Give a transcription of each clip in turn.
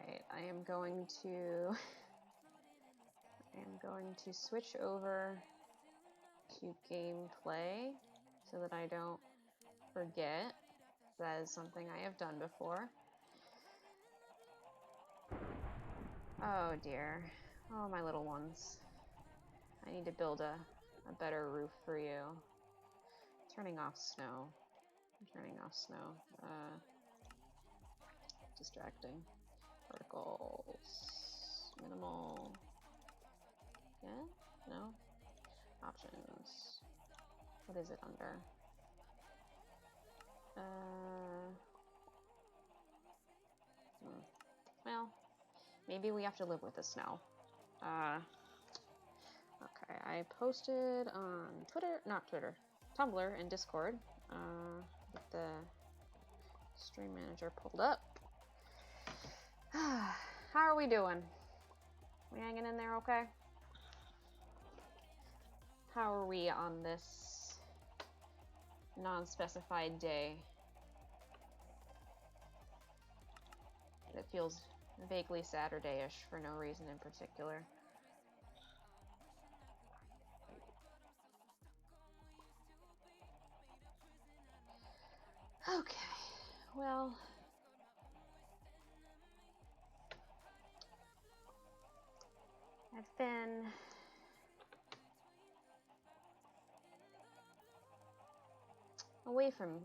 Alright, I am going to switch over to gameplay so that I don't forget. That is something I have done before. Oh dear. Oh, my little ones. I need to build a better roof for you. Turning off snow. I'm turning off snow. Distracting. Particles. Minimal. Yeah? No? Options. What is it under? Well, maybe we have to live with the snow. Okay, I posted on Tumblr and Discord. Get the stream manager pulled up. How are we doing? We hanging in there okay? How are we on this non-specified day? It feels vaguely Saturday-ish for no reason in particular. Okay, well, I've been away from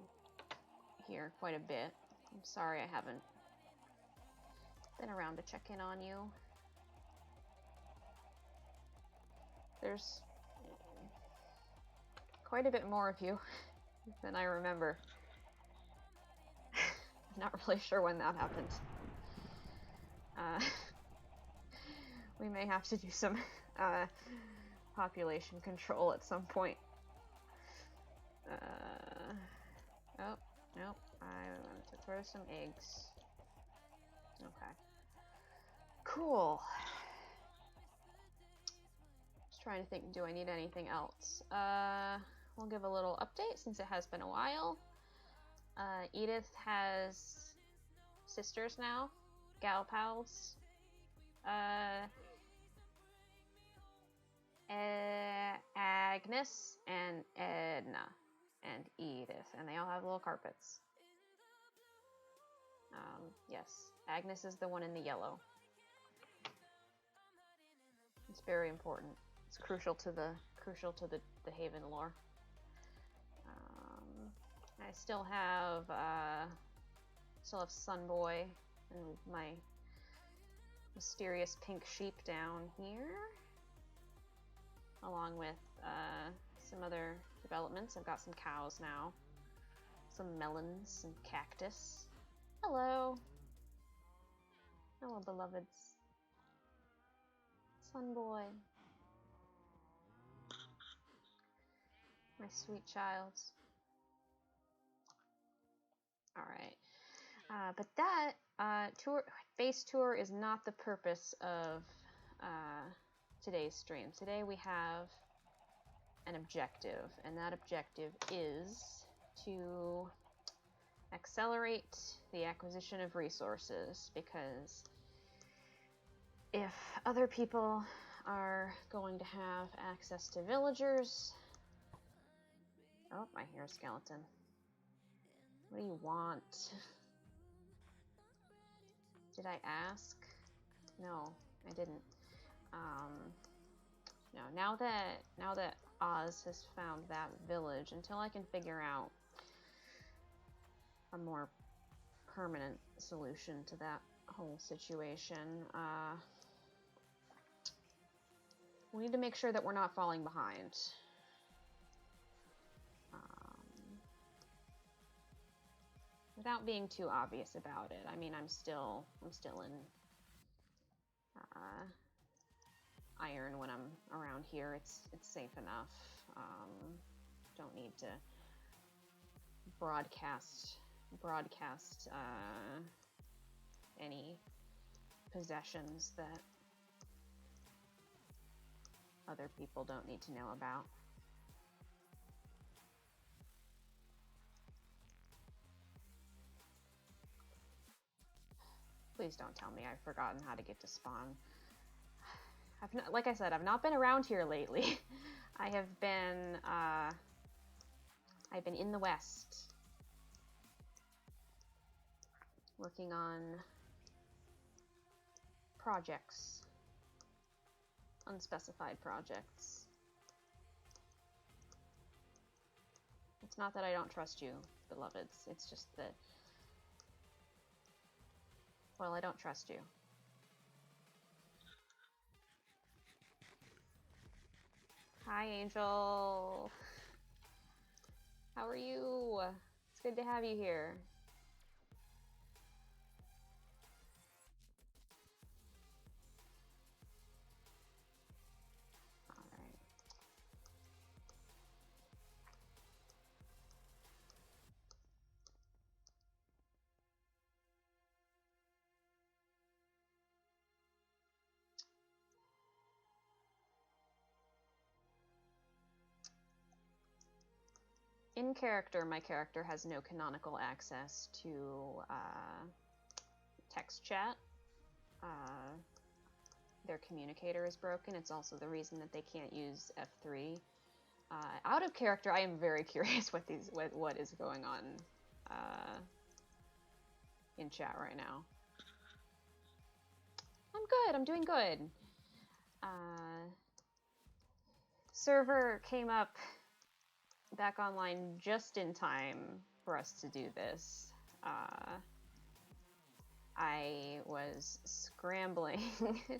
here quite a bit. I'm sorry I haven't been around to check in on you. There's quite a bit more of you than I remember. I'm not really sure when that happened. We may have to do some population control at some point. Oh, nope. I want to throw some eggs. Okay. Cool. Just trying to think, do I need anything else? We'll give a little update since it has been a while. Edith has sisters now, gal pals. Agnes and Edna and Edith, and they all have little carpets. Yes, Agnes is the one in the yellow. It's very important. It's crucial to the Haven lore. I still have Sunboy and my mysterious pink sheep down here, along with some other developments. I've got some cows now, some melons, some cactus. Hello. Hello, beloveds. Sunboy. My sweet child. Alright. But that base tour is not the purpose of today's stream. Today we have an objective, and that objective is to accelerate the acquisition of resources, because if other people are going to have access to villagers... Oh, I hear a skeleton. What do you want? Did I ask? No, I didn't. No, now that Oz has found that village, until I can figure out a more permanent solution to that whole situation, we need to make sure that we're not falling behind. Without being too obvious about it. I mean, I'm still in Iron when I'm around here. It's safe enough. Don't need to broadcast any possessions that other people don't need to know about. Please don't tell me I've forgotten how to get to spawn. I've not, like I said, I've not been around here lately. I've been in the West, working on projects, unspecified projects. It's not that I don't trust you, beloveds. It's just that, well, I don't trust you. Hi, Angel. How are you? It's good to have you here. All right. In character, my character has no canonical access to text chat. Their communicator is broken. It's also the reason that they can't use F3. Out of character, I am very curious what is going on in chat right now. I'm good. I'm doing good. Server came up back online just in time for us to do this. I was scrambling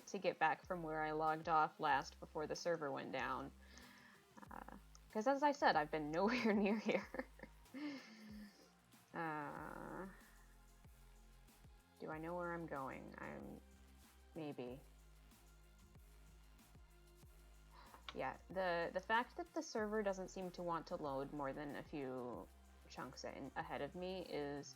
to get back from where I logged off last before the server went down. Because as I said, I've been nowhere near here. Do I know where I'm going? Maybe. Yeah, the fact that the server doesn't seem to want to load more than a few chunks ahead of me is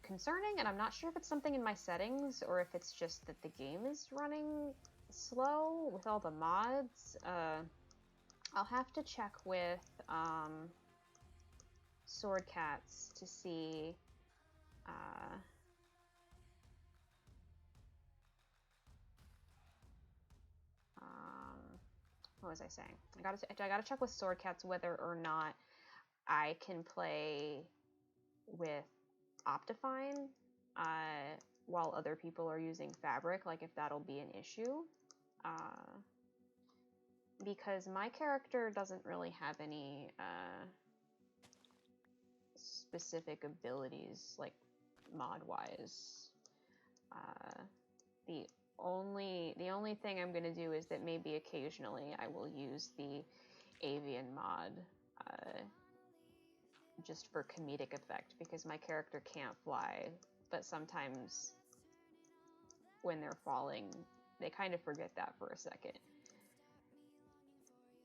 concerning, and I'm not sure if it's something in my settings or if it's just that the game is running slow with all the mods. I'll have to check with Sword Cats to see what was I saying? I gotta check with Sword Cats whether or not I can play with Optifine while other people are using Fabric, like if that'll be an issue. Because my character doesn't really have any specific abilities, like mod-wise. The only thing I'm gonna do is that maybe occasionally I will use the avian mod just for comedic effect, because my character can't fly, but sometimes when they're falling, they kind of forget that for a second.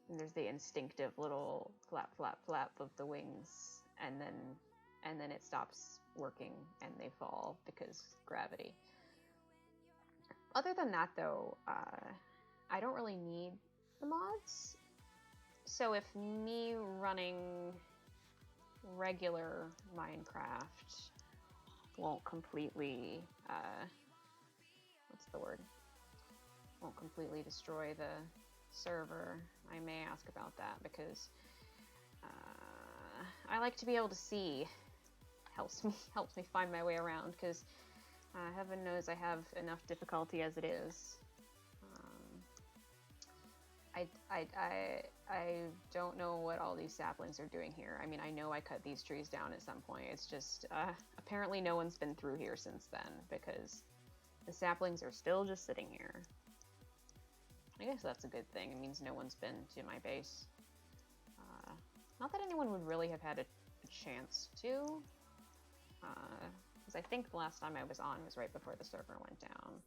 And there's the instinctive little flap, flap, flap of the wings, and then it stops working and they fall because gravity. Other than that, though, I don't really need the mods. So if me running regular Minecraft won't completely, what's the word? Won't completely destroy the server, I may ask about that, because I like to be able to see. Helps me find my way around, because heaven knows I have enough difficulty as it is. I don't know what all these saplings are doing here. I mean, I know I cut these trees down at some point. It's just, apparently no one's been through here since then, because the saplings are still just sitting here. I guess that's a good thing. It means no one's been to my base. Not that anyone would really have had a chance to, because I think the last time I was on was right before the server went down.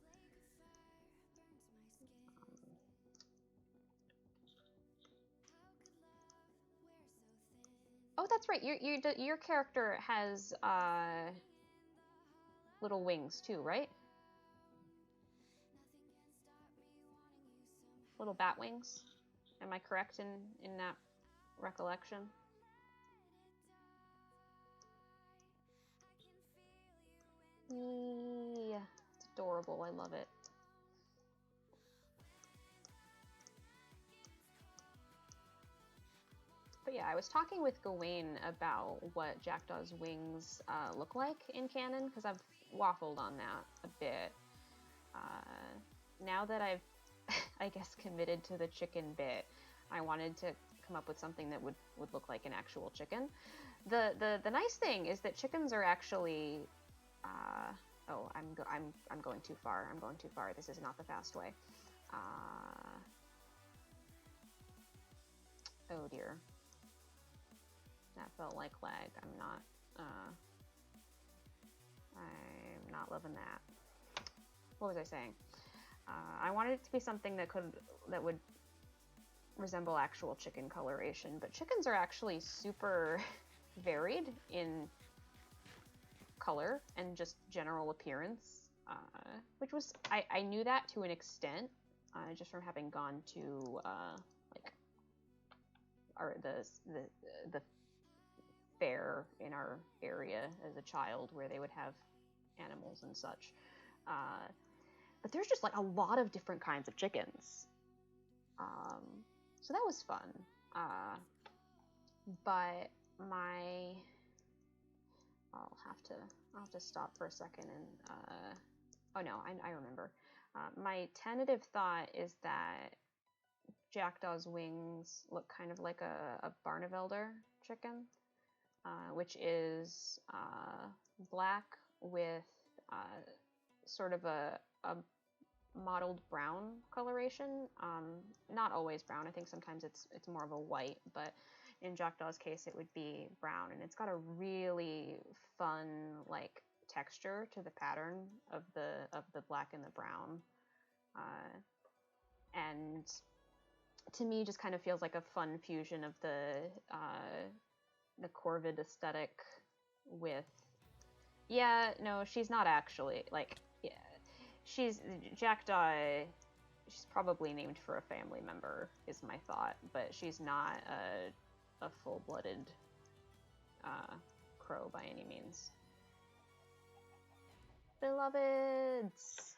Oh, that's right. Your character has little wings too, right? Little bat wings. Am I correct in that recollection? Yeah, it's adorable. I love it. But yeah, I was talking with Gawain about what Jackdaw's wings look like in canon, because I've waffled on that a bit. Now that I've, I guess, committed to the chicken bit, I wanted to come up with something that would look like an actual chicken. The nice thing is that chickens are actually, oh, I'm going too far. I'm going too far. This is not the fast way. Oh dear. That felt like lag. I'm not loving that. What was I saying? I wanted it to be something that would resemble actual chicken coloration, but chickens are actually super varied in color and just general appearance, which was, I knew that to an extent, just from having gone to like the fair in our area as a child, where they would have animals and such. But there's just like a lot of different kinds of chickens. So that was fun. But I'll have to stop for a second and, oh no, I remember. My tentative thought is that Jackdaw's wings look kind of like a Barnevelder chicken, which is black with sort of a mottled brown coloration. Not always brown. I think sometimes it's more of a white, but in Jackdaw's case it would be brown, and it's got a really fun like texture to the pattern of the black and the brown, and to me just kind of feels like a fun fusion of the Corvid aesthetic with, yeah, no, she's not actually, like, yeah, Jackdaw, she's probably named for a family member, is my thought, but she's not a full-blooded crow by any means. Beloveds!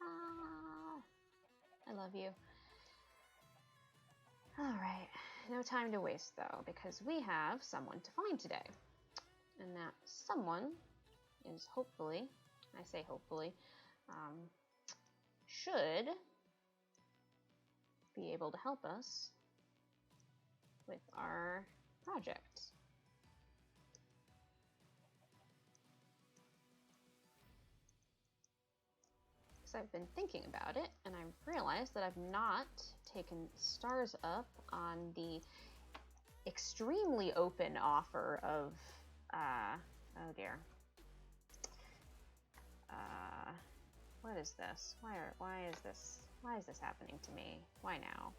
Ah, I love you. Alright, no time to waste though, because we have someone to find today. And that someone is hopefully, I say hopefully, should be able to help us with our project. Because I've been thinking about it, and I realized that I've not taken S.T.A.R.S up on the extremely open offer of, oh dear. What is this? Why is this happening to me? Why now?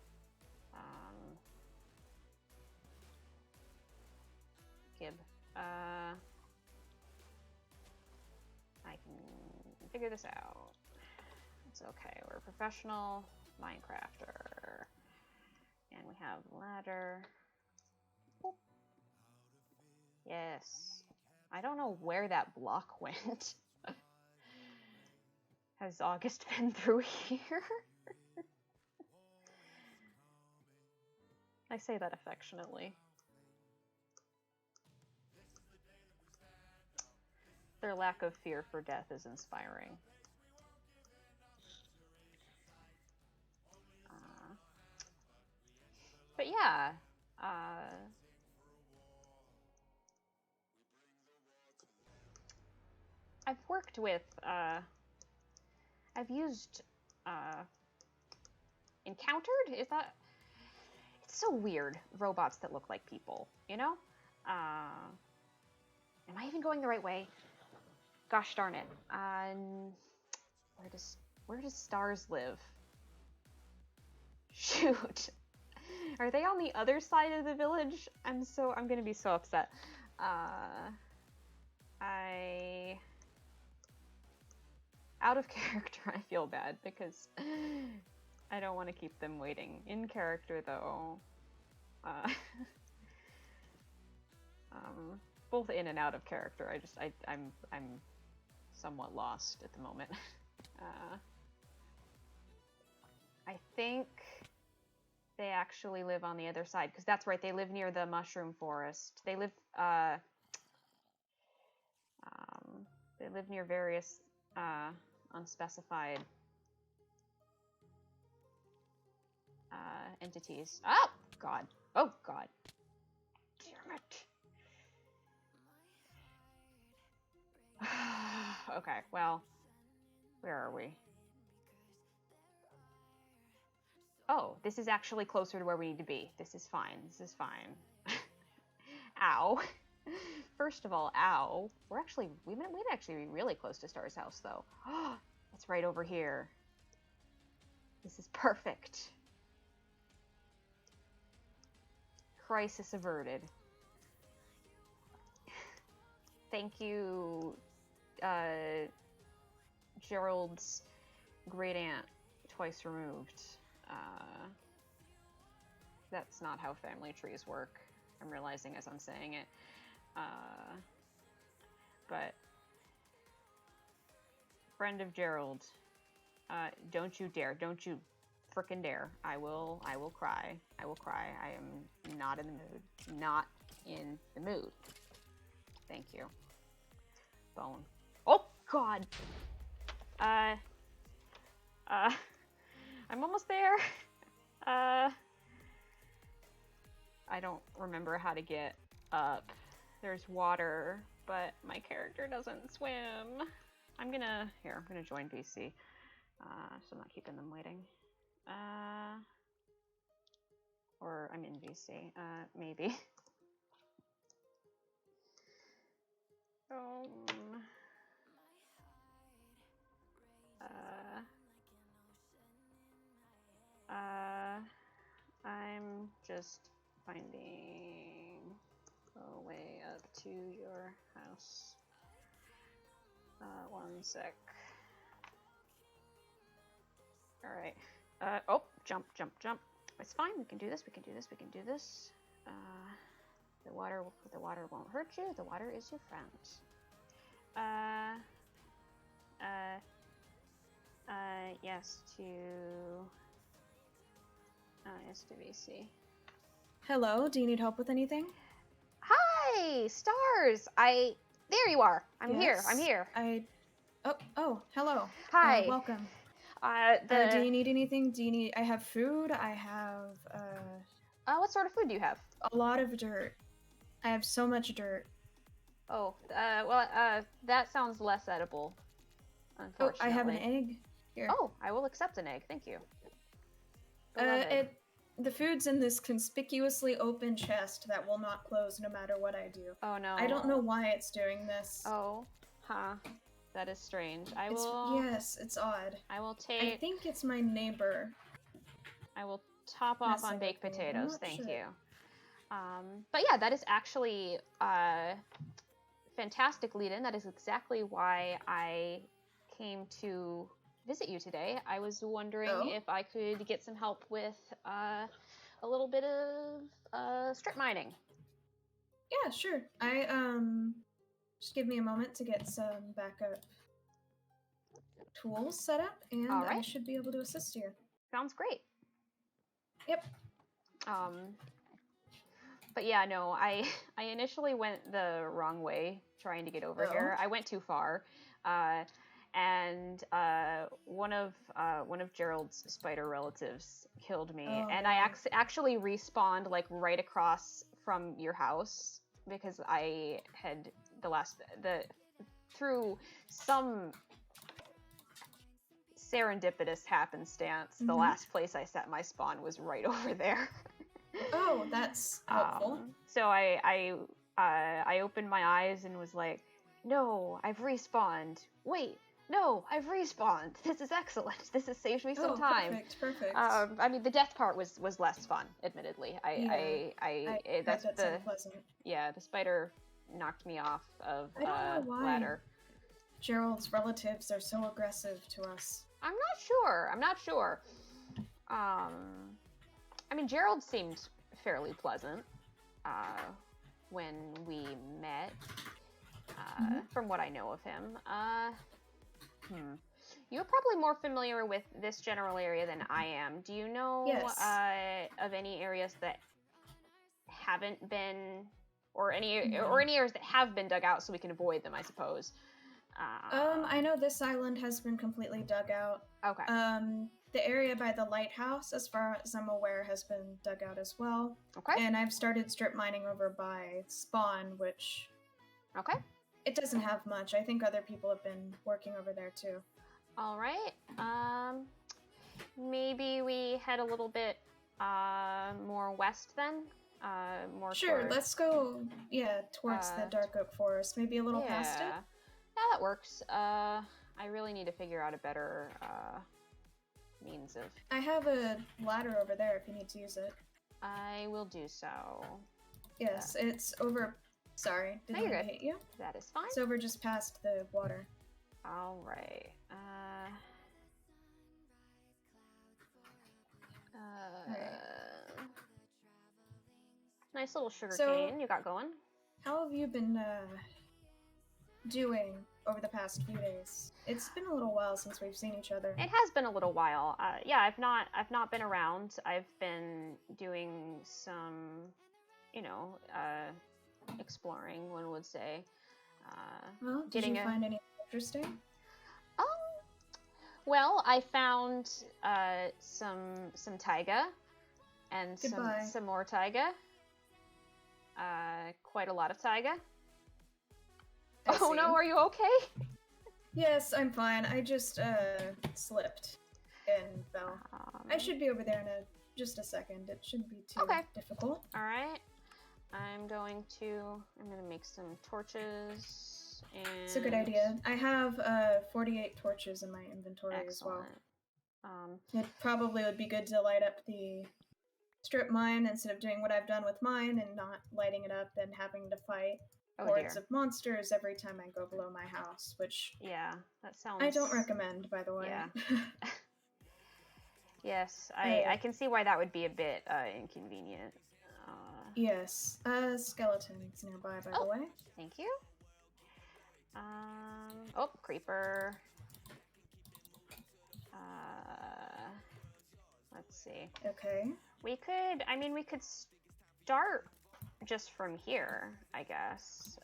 Gib. I can figure this out. It's okay. We're a professional Minecrafter. And we have ladder. Boop. Yes. I don't know where that block went. Has August been through here? I say that affectionately. Their lack of fear for death is inspiring. But yeah, I've worked with, I've used, encountered? Is that? It's so weird, robots that look like people, you know? Am I even going the right way? Gosh darn it. Where does S.T.A.R.S live? Shoot. Are they on the other side of the village? I'm gonna be so upset. Out of character, I feel bad because I don't want to keep them waiting. In character, though, both in and out of character, I'm somewhat lost at the moment. I think they actually live on the other side, because that's right, they live near the mushroom forest. They live near various unspecified entities. Oh god. Oh god. Damn it. Okay, well, where are we? Oh, this is actually closer to where we need to be. This is fine. This is fine. Ow. First of all, ow. We'd actually be really close to S.T.A.R.S house, though. It's right over here. This is perfect. Crisis averted. Thank you, Gerald's great aunt, twice removed. That's not how family trees work. I'm realizing as I'm saying it. But friend of Gerald, don't you dare, don't you frickin' dare. I will cry. I will cry. I am not in the mood. Not in the mood. Thank you. Bone. Oh god. I'm almost there. I don't remember how to get up. There's water, but my character doesn't swim. I'm gonna join VC. So I'm not keeping them waiting. Or I'm in VC, maybe. I'm just finding a way up to your house. One sec. Alright. Oh, jump. It's fine, we can do this. The water won't hurt you. The water is your friend. Yes to VC. Hello, do you need help with anything? Hi, S.T.A.R.S. There you are. I'm here. Oh, hello. Hi. Welcome. Do you need anything? I have food. I have, what sort of food do you have? a lot of dirt. I have so much dirt. Oh, that sounds less edible, unfortunately. Oh, I have an egg. Here. Oh, I will accept an egg. Thank you. The food's in this conspicuously open chest that will not close no matter what I do. Oh no. I don't know why it's doing this. Oh, huh. That is strange. Yes, it's odd. I will take... I think it's my neighbor. I will top off on baked potatoes. Thank you. But yeah, that is actually fantastic lead-in. That is exactly why I came to visit you today. I was wondering if I could get some help with a little bit of strip mining. Yeah, sure. Just give me a moment to get some backup tools set up, and I should be able to assist you. Sounds great. Yep. But yeah, no, I initially went the wrong way trying to get over here. I went too far. And one of Gerald's spider relatives killed me, and I actually respawned like right across from your house because I had through some serendipitous happenstance, the last place I set my spawn was right over there. Oh, that's helpful. So I opened my eyes and was like, no, I've respawned. Wait. No, I've respawned. This is excellent. This has saved me some time. Perfect. I mean, the death part was less fun, admittedly. That's unpleasant. Yeah, the spider knocked me off of ladder. Gerald's relatives are so aggressive to us. I'm not sure. I mean, Gerald seemed fairly pleasant when we met. From what I know of him. You're probably more familiar with this general area than I am. Do you know Yes. of any areas that haven't been, or any areas that have been dug out so we can avoid them, I suppose? I know this island has been completely dug out. Okay. The area by the lighthouse, as far as I'm aware, has been dug out as well. Okay. And I've started strip mining over by Spawn, which... Okay. It doesn't have much. I think other people have been working over there too. All right. Maybe we head a little bit more west then. More sure. toward... Let's go. Yeah, towards the Dark Oak Forest. Maybe a little past it. Yeah, that works. I really need to figure out a better means of... I have a ladder over there if you need to use it. I will do so. Yes, it's over... Sorry, didn't mean to hit you. That is fine. It's over just past the water. All right. Nice little sugar cane you got going. How have you been doing over the past few days? It's been a little while since we've seen each other. It has been a little while. Yeah, I've not been around. I've been doing some, exploring, one would say. Well, did you find anything interesting? Well, I found some taiga and some more taiga. Quite a lot of taiga. Oh no, are you okay? Yes, I'm fine. I just slipped and fell. I should be over there in just a second. It shouldn't be too difficult. All right. I'm gonna make some torches. And... It's a good idea. I have 48 torches in my inventory as well. It probably would be good to light up the strip mine instead of doing what I've done with mine and not lighting it up and having to fight hordes of monsters every time I go below my house, which that sounds... I don't recommend, by the way. Yeah. Yes, I can see why that would be a bit inconvenient. Yes, skeletons nearby, by the way. Thank you. Creeper. Let's see. Okay. We could start just from here, I guess.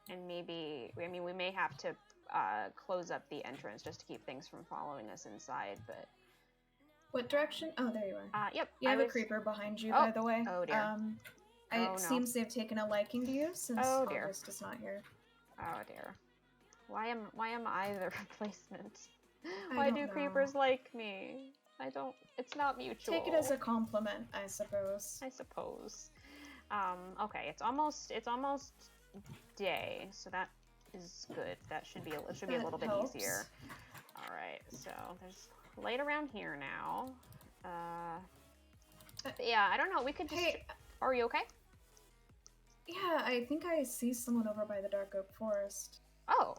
And maybe, we may have to close up the entrance just to keep things from following us inside, but... What direction? Oh, there you are. Yep. You have a creeper behind you, by the way. Oh, dear. It seems they've taken a liking to you since August is not here. Oh, dear. Why am I the replacement? Why do creepers like me? It's not mutual. Take it as a compliment, I suppose. Okay, it's almost day, so that is good. That should be a little bit easier. All right, so there's light around here now. Yeah, I don't know. We could just... Hey, are you okay? Yeah, I think I see someone over by the Dark Oak Forest. Oh.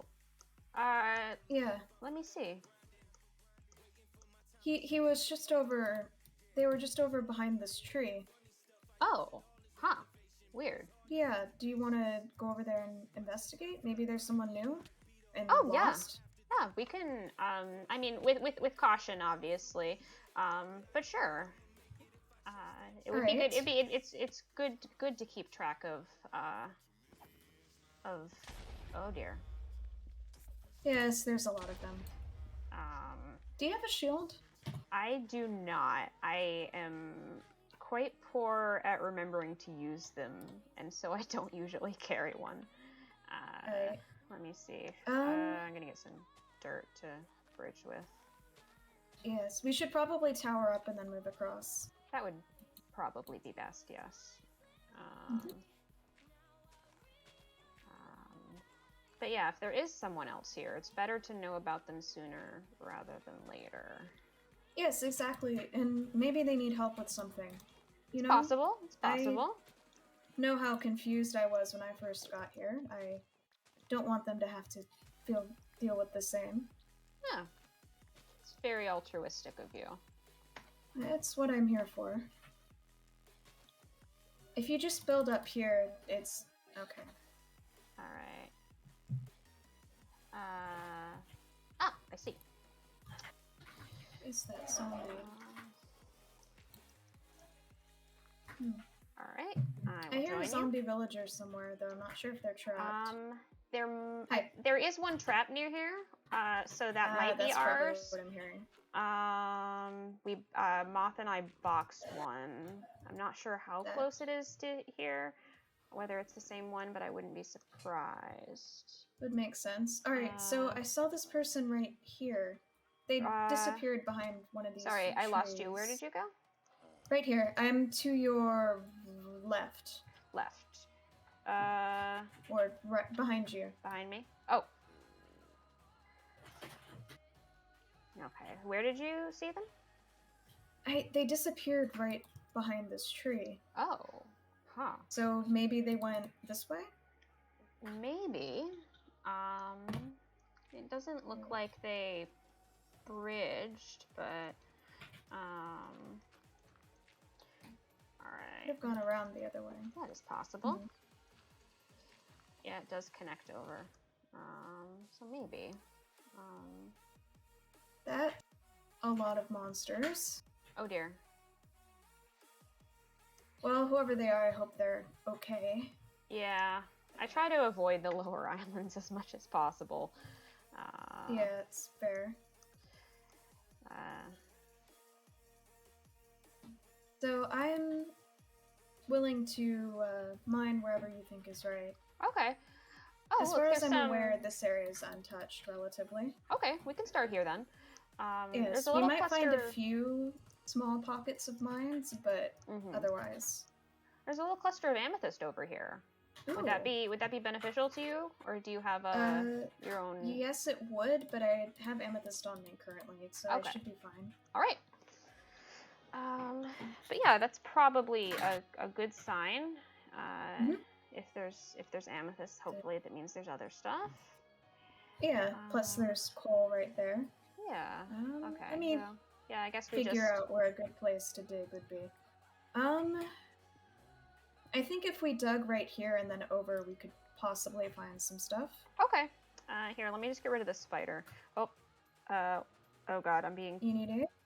Yeah. Let me see. He was just over... They were just over behind this tree. Oh. Huh. Weird. Yeah, do you want to go over there and investigate? Maybe there's someone new and lost? Yeah, we can, with caution, obviously. But sure. It would be good. It's good to keep track of, oh dear. Yes, there's a lot of them. Do you have a shield? I do not. I am quite poor at remembering to use them, and so I don't usually carry one. Let me see. I'm gonna get some dirt to bridge with. Yes, we should probably tower up and then move across. That would probably be best, yes. But yeah, if there is someone else here, it's better to know about them sooner rather than later. Yes, exactly, and maybe they need help with something. You know? Possible. It's possible. I know how confused I was when I first got here. I don't want them to have to deal with the same. Yeah. It's very altruistic of you. That's what I'm here for. If you just build up here, it's... Okay. Alright. I see. Is that zombie? Alright, I hear a zombie villager somewhere, though I'm not sure if they're trapped. There is one trap near here, so that might be ours. That's what I'm hearing. Moth and I boxed one. I'm not sure how close it is to here, whether it's the same one, but I wouldn't be surprised. Would make sense. Alright, so I saw this person right here. They disappeared behind one of these Sorry, I trees. lost you. Where did you go? Right here. I'm to your left. Left. Or right behind you. Behind me? Oh. Okay. Where did you see them? They disappeared right behind this tree. Oh. Huh. So maybe they went this way? Maybe. It doesn't look like they bridged, but alright. Could have gone around the other way. That is possible. Yeah, it does connect over. So maybe. That a lot of monsters. Oh dear. Well, whoever they are, I hope they're okay. Yeah, I try to avoid the lower islands as much as possible. Yeah, it's fair. So I'm willing to mine wherever you think is right. Okay. Oh, as far as I'm aware, this area is untouched relatively. Okay, we can start here then. Yes, we might find a few small pockets of mines, but otherwise. There's a little cluster of amethyst over here. Ooh. Would that be beneficial to you, or do you have your own? Yes, it would, but I have amethyst on me currently, so I should be fine. All right. But yeah, that's probably a good sign. If there's amethyst, hopefully that means there's other stuff. Yeah. Plus, there's coal right there. Yeah. Okay. I mean, well, yeah. I guess we figure out where a good place to dig would be. I think if we dug right here and then over, we could possibly find some stuff. Okay. Here, let me just get rid of this spider. Oh God, I'm being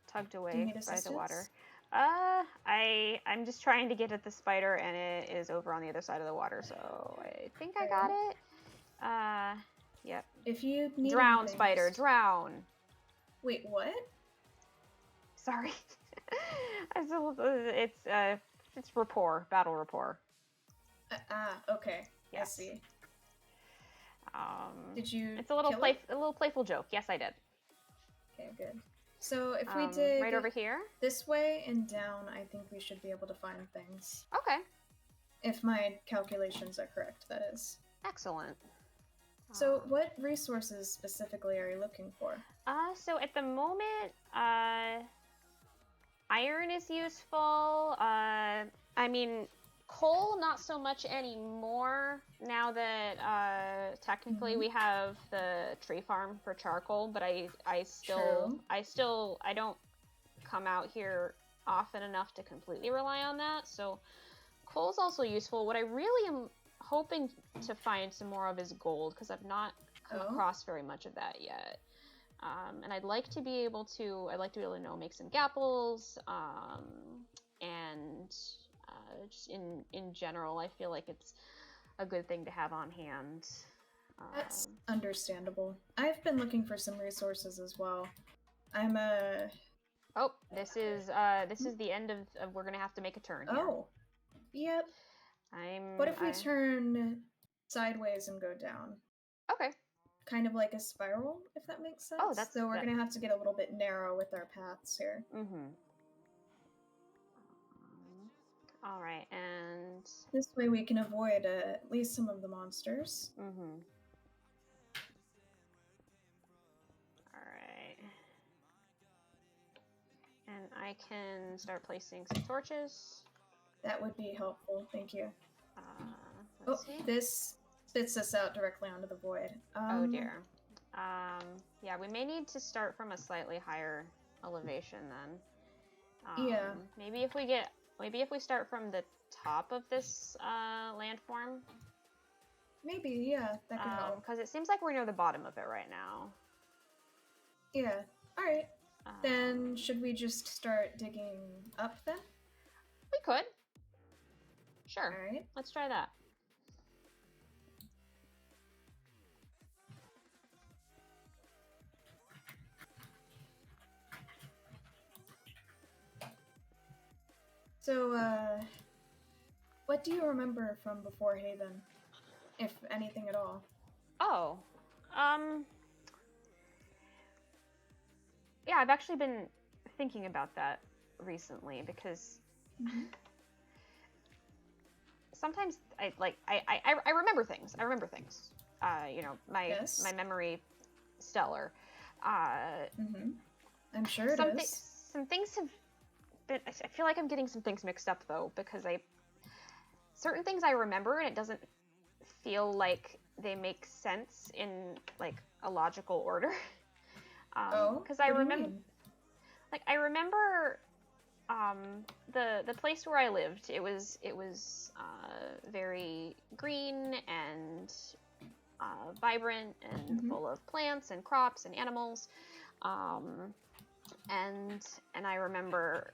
tugged away by the water. I'm just trying to get at the spider, and it is over on the other side of the water. So I think I got it. Yep. If you need drown, spider, drown. Wait, what? Sorry. It's rapport, battle rapport. Okay. Yes. I see. Did you? It's a little playful joke. Yes, I did. Okay, good. So if we dig right over here, this way and down, I think we should be able to find things. Okay. If my calculations are correct, that is. Excellent. So what resources specifically are you looking for? So at the moment, iron is useful. I mean, coal not so much anymore now that technically we have the tree farm for charcoal, but I don't come out here often enough to completely rely on that. So coal's also useful. What I really am hoping to find some more of is gold, because I've not come across very much of that yet. And I'd like to be able to make some gapples, and just in general, I feel like it's a good thing to have on hand. That's understandable. I've been looking for some resources as well. I'm Oh, this is the end of we're gonna have to make a turn here. Oh, yep. What if we turn sideways and go down? Okay. Kind of like a spiral, if that makes sense. Oh, so we're gonna have to get a little bit narrow with our paths here. All right, and this way we can avoid at least some of the monsters. All right, and I can start placing some torches. That would be helpful. Thank you. Let's see. This spits us out directly onto the void. Oh dear. Yeah, we may need to start from a slightly higher elevation then. Yeah. Maybe if we start from the top of this landform. Maybe, yeah, that could help. Because it seems like we're near the bottom of it right now. Yeah. All right. Then should we just start digging up then? We could. Sure. All right. Let's try that. So, what do you remember from before Haven, if anything at all? Oh, yeah, I've actually been thinking about that recently because sometimes I remember things. I remember things. You know, my memory, stellar. I'm sure it is. Some things have been. I feel like I'm getting some things mixed up though because certain things I remember and it doesn't feel like they make sense in like a logical order. Because I remember, like I remember, the place where I lived. It was very green and vibrant and full of plants and crops and animals, and I remember,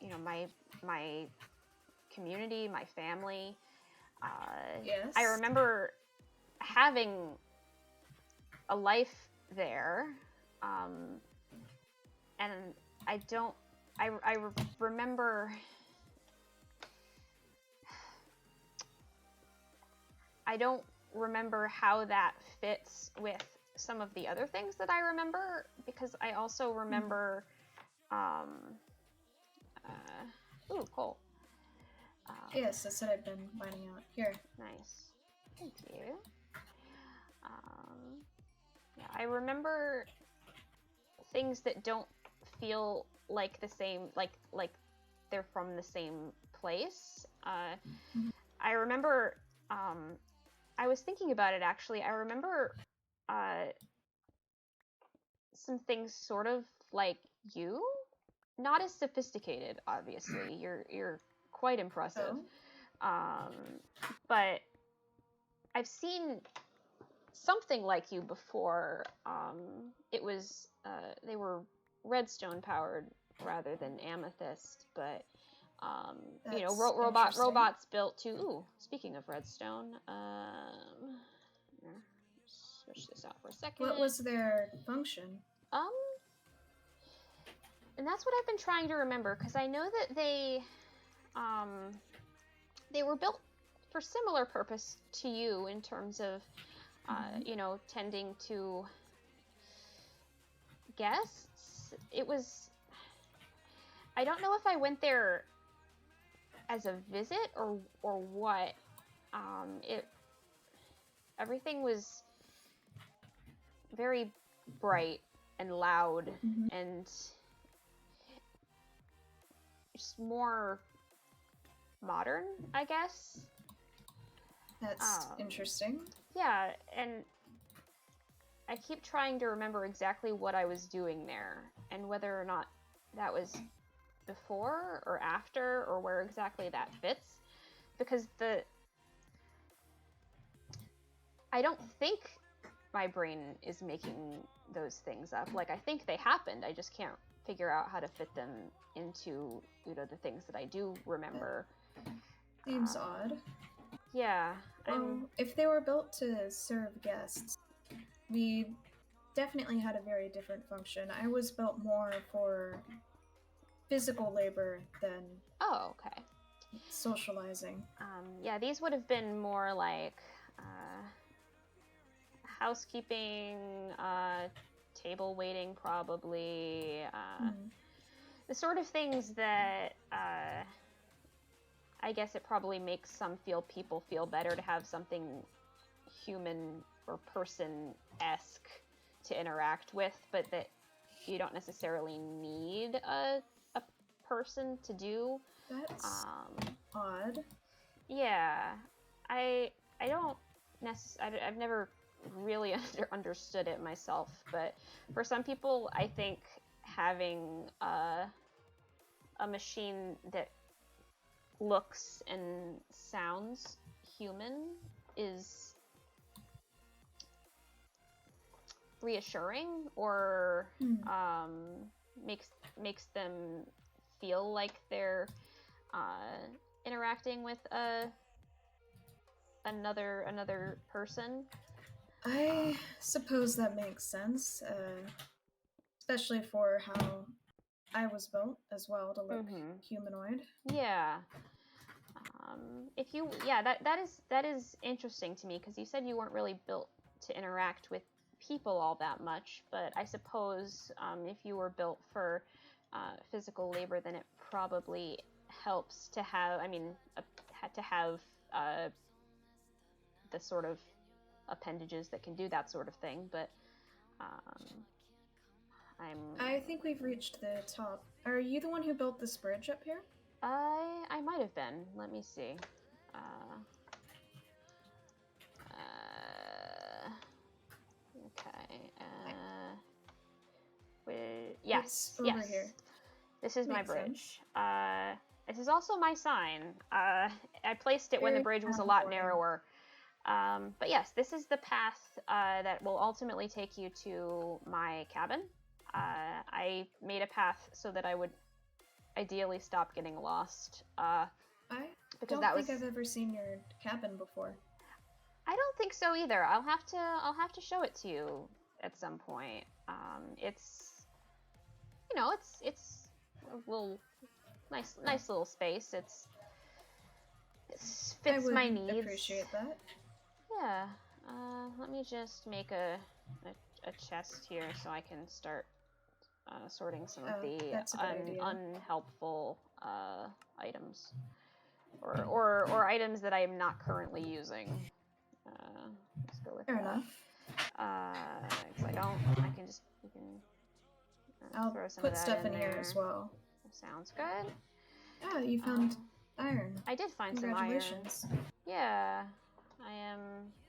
you know, my community, my family. Yes. I remember having a life there, and I remember. I don't remember how that fits with some of the other things that I remember, because I also remember, ooh, coal. Yes, that's what I've been mining out. Here. Nice. Thank you. Yeah, I remember things that don't feel like the same, like they're from the same place. I remember, I was thinking about it actually. I remember some things sort of like you, not as sophisticated, obviously. You're quite impressive. But I've seen something like you before. It was they were redstone powered rather than amethyst, but you know, robots built to. Ooh, speaking of redstone, switch this out for a second. What was their function? And that's what I've been trying to remember, because I know that they were built for similar purpose to you in terms of, you know, tending to guests. It was, I don't know if I went there as a visit or what. Everything was very bright and loud and just more modern, I guess. That's interesting. Yeah, and I keep trying to remember exactly what I was doing there and whether or not that was before or after or where exactly that fits, because I don't think my brain is making those things up. Like, I think they happened. I just can't figure out how to fit them into, you know, the things that I do remember. Seems odd. Yeah. Well, if they were built to serve guests, we definitely had a very different function. I was built more for physical labor than socializing. Yeah, these would have been more like housekeeping, table waiting, probably. The sort of things that I guess it probably makes some people feel better to have something human or person-esque to interact with, but that you don't necessarily need a person to do. That's odd. Yeah, I don't necessarily. I've never really understood it myself, but for some people, I think having a machine that looks and sounds human is reassuring or makes them feel like they're interacting with another person. I suppose that makes sense, especially for how I was built as well, to look humanoid. Yeah. That is interesting to me, because you said you weren't really built to interact with people all that much, but I suppose if you were built for physical labor, then it probably helps to have, the sort of appendages that can do that sort of thing. But I think we've reached the top. Are you the one who built this bridge up here? I might have been. Let me see. Okay. Yes. Over here. This is my bridge. This is also my sign. I placed it when the bridge was a lot narrower. But yes, this is the path that will ultimately take you to my cabin. I made a path so that I would ideally stop getting lost. I don't think I've ever seen your cabin before. I don't think so either. I'll have to show it to you at some point. It's a little nice little space. It fits my needs. I would appreciate that. Yeah. Let me just make a chest here so I can start sorting some of the unhelpful items, or items that I am not currently using. Let's go with Fair enough. I'll throw some put of that stuff in there. Here as well. Sounds good. Oh, you found iron. I did find some iron. Congratulations. Yeah,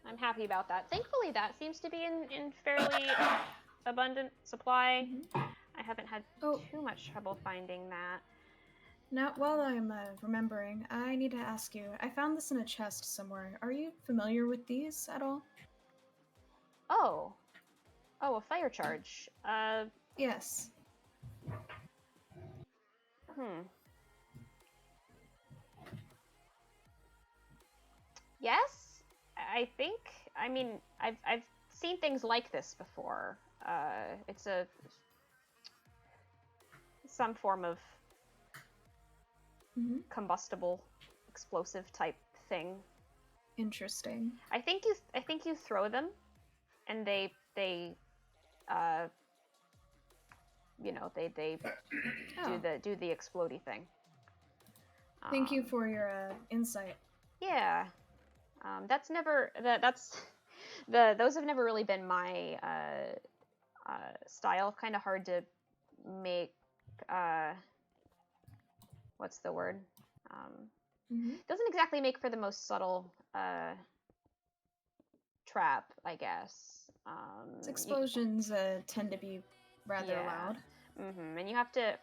I'm happy about that. Thankfully, that seems to be in fairly abundant supply. I haven't had too much trouble finding that. Now, while I'm remembering, I need to ask you. I found this in a chest somewhere. Are you familiar with these at all? Oh, a fire charge. Yes. Yes, I think. I mean, I've seen things like this before. It's some form of combustible, explosive type thing. Interesting. I think you throw them, and they do the explodey thing. Thank you for your insight. Yeah. Those have never really been my style. Kind of hard to make. What's the word? Doesn't exactly make for the most subtle trap, I guess. Explosions tend to be rather loud. And you have to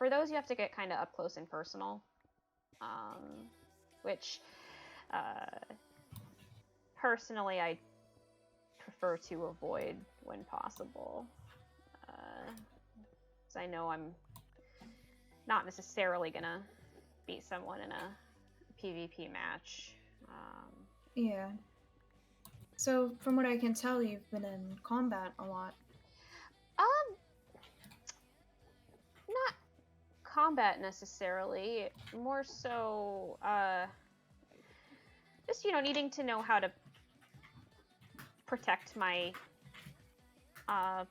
get kind of up close and personal, which personally I prefer to avoid when possible, because I know I'm not necessarily gonna beat someone in a PvP match. Yeah. So, from what I can tell, you've been in combat a lot. Not combat necessarily. More so, just needing to know how to protect my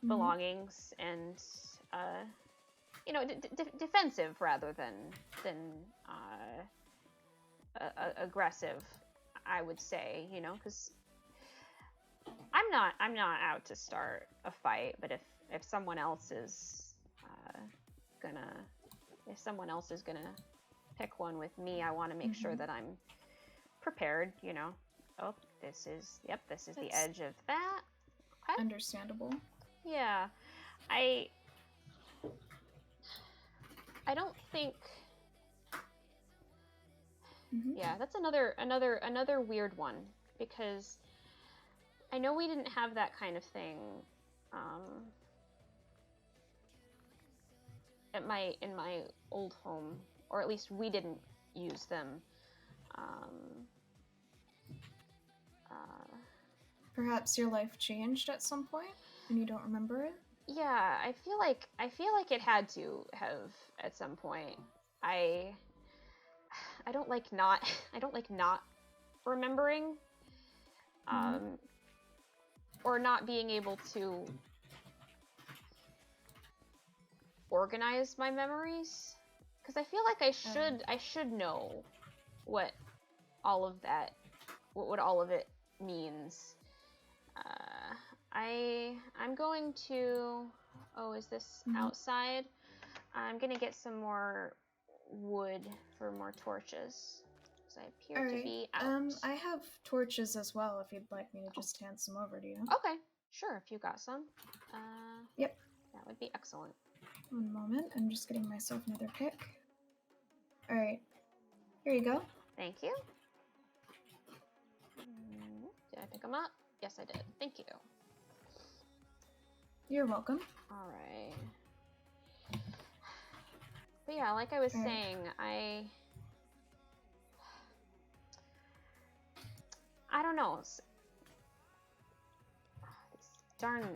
belongings and defensive rather than aggressive, I would say, because I'm not out to start a fight, but if someone else is gonna pick one with me, I want to make sure that I'm prepared. Oh, this is the edge of that. Okay. Understandable. Yeah, I don't think. Yeah, that's another weird one, because I know we didn't have that kind of thing in my old home, or at least we didn't use them. Perhaps your life changed at some point and you don't remember it? Yeah, I feel like it had to have at some point. I don't like not remembering, or not being able to organize my memories, because I feel like I should know what all of that, what all of it means. I'm going to, oh, is this outside? I'm gonna get some more wood for more torches, because I appear to be out. I have torches as well, if you'd like me to just hand some over to you. Okay, sure, if you got some. Yep. That would be excellent. One moment, I'm just getting myself another pick. Alright, here you go. Thank you. Did I pick them up? Yes, I did. Thank you. You're welcome. Alright. But yeah, like I was saying, I don't know. These darn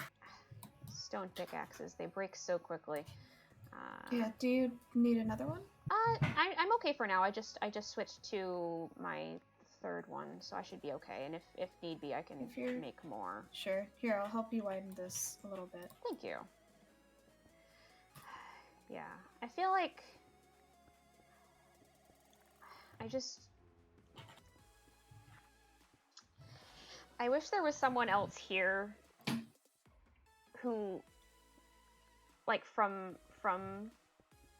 stone pickaxes, they break so quickly. Yeah, do you need another one? I'm okay for now. I just switched to my third one, so I should be okay. And if need be, I can make more. Sure. Here, I'll help you widen this a little bit. Thank you. Yeah, I feel like I wish there was someone else here who, like, from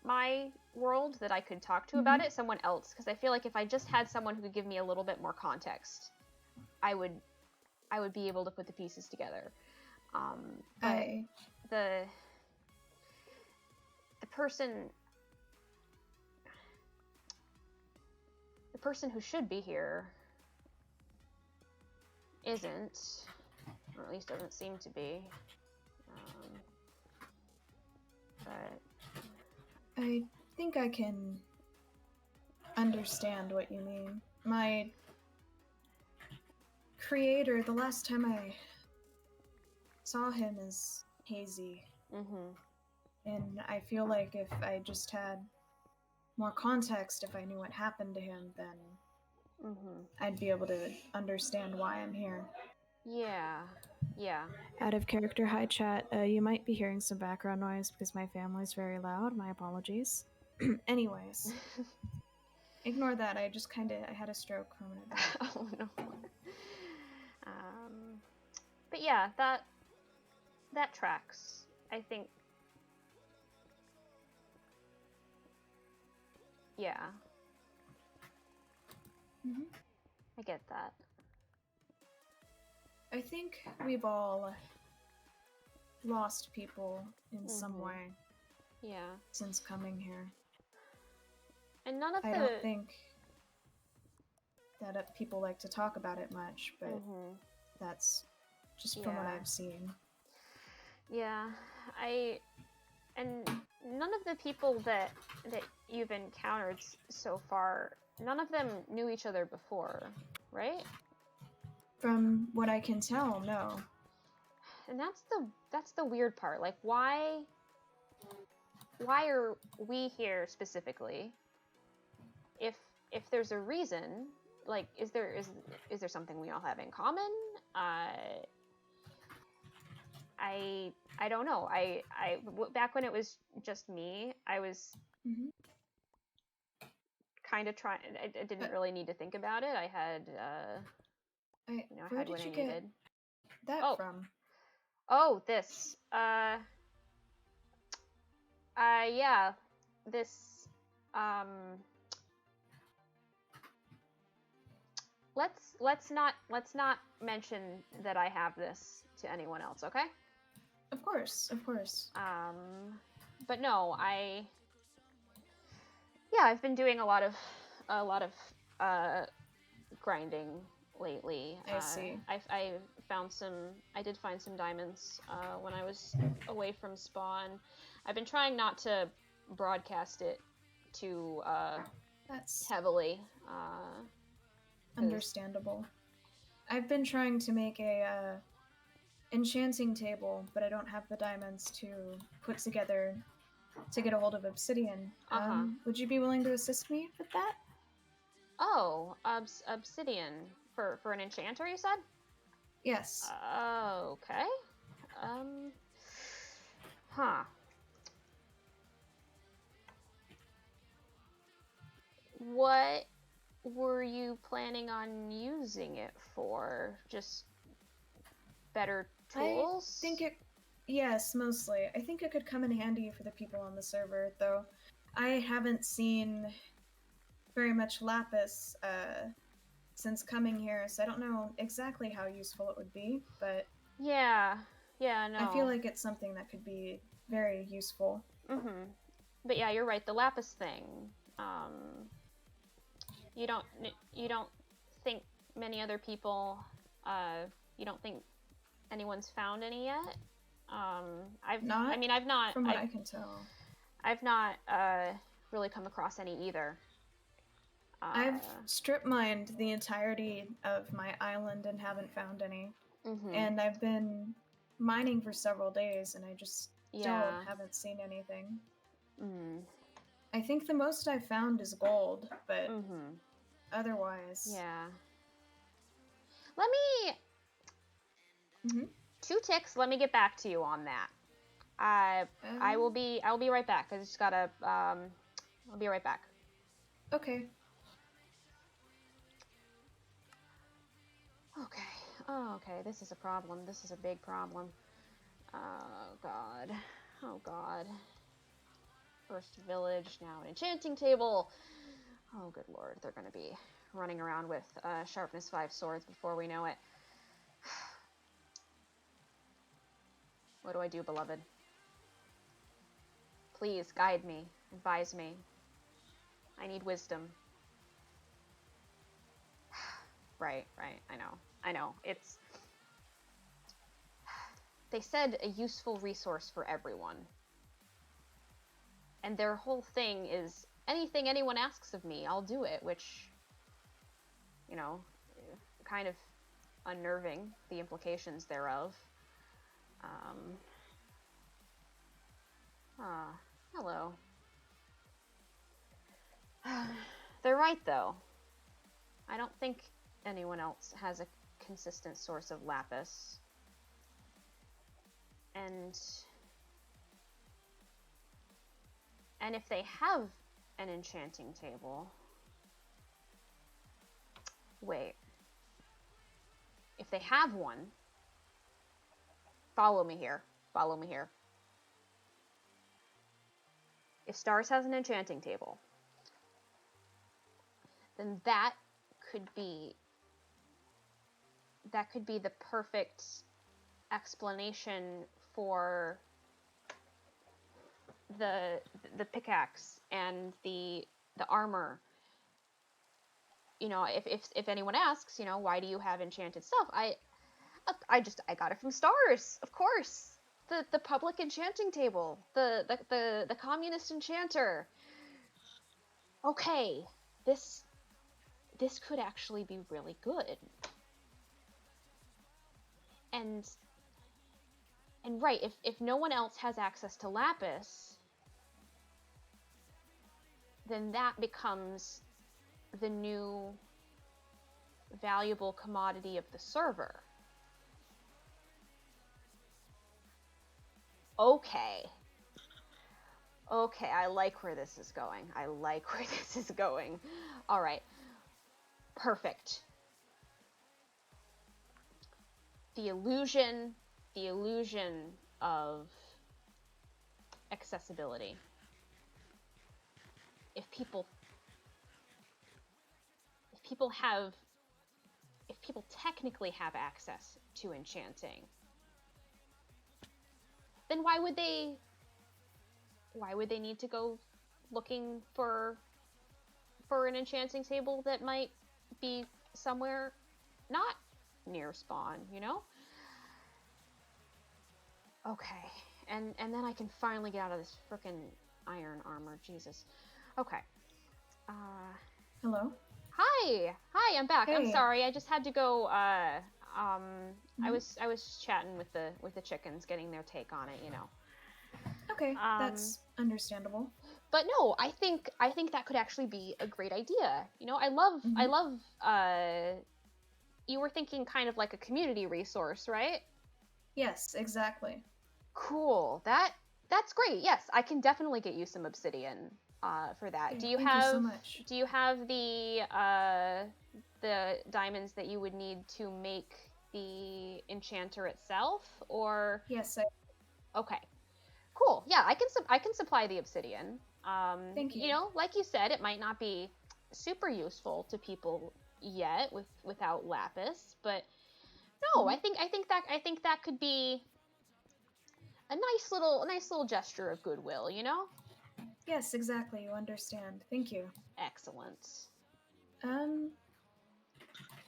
my world that I could talk to about it, someone else, because I feel like if I just had someone who could give me a little bit more context, I would be able to put the pieces together. But the person who should be here isn't, or at least doesn't seem to be. But I think I can understand what you mean. My creator, the last time I saw him, is hazy. And I feel like if I just had more context, if I knew what happened to him, then I'd be able to understand why I'm here. Yeah. Out of character, hi chat. You might be hearing some background noise because my family's very loud. My apologies. Anyways. Ignore that. I had a stroke from it. Oh no. But yeah, that tracks. I think. Yeah. I get that. I think we've all lost people in some way. Yeah. Since coming here. And none of I don't think that people like to talk about it much, but that's just from what I've seen. Yeah, and none of the people that you've encountered so far, none of them knew each other before, right? From what I can tell, no. And that's the weird part. Like, why are we here specifically? If there's a reason, like, is there something we all have in common? I don't know. I back when it was just me, I was kind of trying. I didn't really need to think about it. I had I had what I needed. That from? Oh, this. Yeah, this. Let's not mention that I have this to anyone else, okay? Of course. But no, I've been doing a lot of grinding lately. I see. I did find some diamonds when I was away from spawn. I've been trying not to broadcast it too That's heavily. Understandable. I've been trying to make a enchanting table, but I don't have the diamonds to put together to get a hold of obsidian. Would you be willing to assist me with that? Oh, obsidian for an enchanter, you said? Yes. Okay. Huh. What were you planning on using it for? Just better tools? Yes, mostly. I think it could come in handy for the people on the server, though I haven't seen very much lapis since coming here, so I don't know exactly how useful it would be, but yeah, no. I feel like it's something that could be very useful. But yeah, you're right. The lapis thing. You don't think many other people. You don't think anyone's found any yet? I've not. From what I can tell. I've not really come across any either. I've strip mined the entirety of my island and haven't found any. And I've been mining for several days and I just still haven't seen anything. I think the most I've found is gold, but otherwise... Yeah. Let me... 2 ticks, let me get back to you on that. I'll be right back. I just gotta... I'll be right back. Okay. Okay. Oh, okay. This is a problem. This is a big problem. Oh, God. Oh, God. First village, now an enchanting table. Oh, good lord. They're going to be running around with sharpness 5 swords before we know it. What do I do, beloved? Please, guide me. Advise me. I need wisdom. Right. I know. It's... They said a useful resource for everyone. And their whole thing is, anything anyone asks of me, I'll do it, which, you know, kind of unnerving, the implications thereof. Hello. They're right, though. I don't think anyone else has a consistent source of lapis. And if they have an enchanting table... Wait. If they have one... Follow me here. If S.T.A.R.S has an enchanting table, then that could be the perfect explanation for the pickaxe and the armor. You know, if anyone asks, you know, why do you have enchanted stuff? I got it from S.T.A.R.S, of course. The public enchanting table, the communist enchanter. Okay, this could actually be really good. And right, if no one else has access to lapis, then that becomes the new valuable commodity of the server. Okay, I like where this is going. All right, perfect. The illusion of accessibility. If people technically have access to enchanting, then why would they need to go looking for an enchanting table that might be somewhere not near spawn, you know? Okay, and then I can finally get out of this frickin' iron armor, Jesus. Okay. Hello? Hi, I'm back. Hey. I'm sorry, I just had to go, I was chatting with the chickens, getting their take on it, you know. Okay, that's understandable. But no, I think that could actually be a great idea. You know, I love, you were thinking kind of like a community resource, right? Yes, exactly. Cool. That's great. Yes, I can definitely get you some obsidian for that. Okay, thank you so much. Do you have the diamonds that you would need to make the enchanter itself, or? Yes, Okay. Cool. Yeah, I can supply the obsidian. Thank you. You know, like you said, it might not be super useful to people yet without lapis, but no, I think that could be a nice little gesture of goodwill, you know? Yes, exactly. You understand. Thank you. Excellent.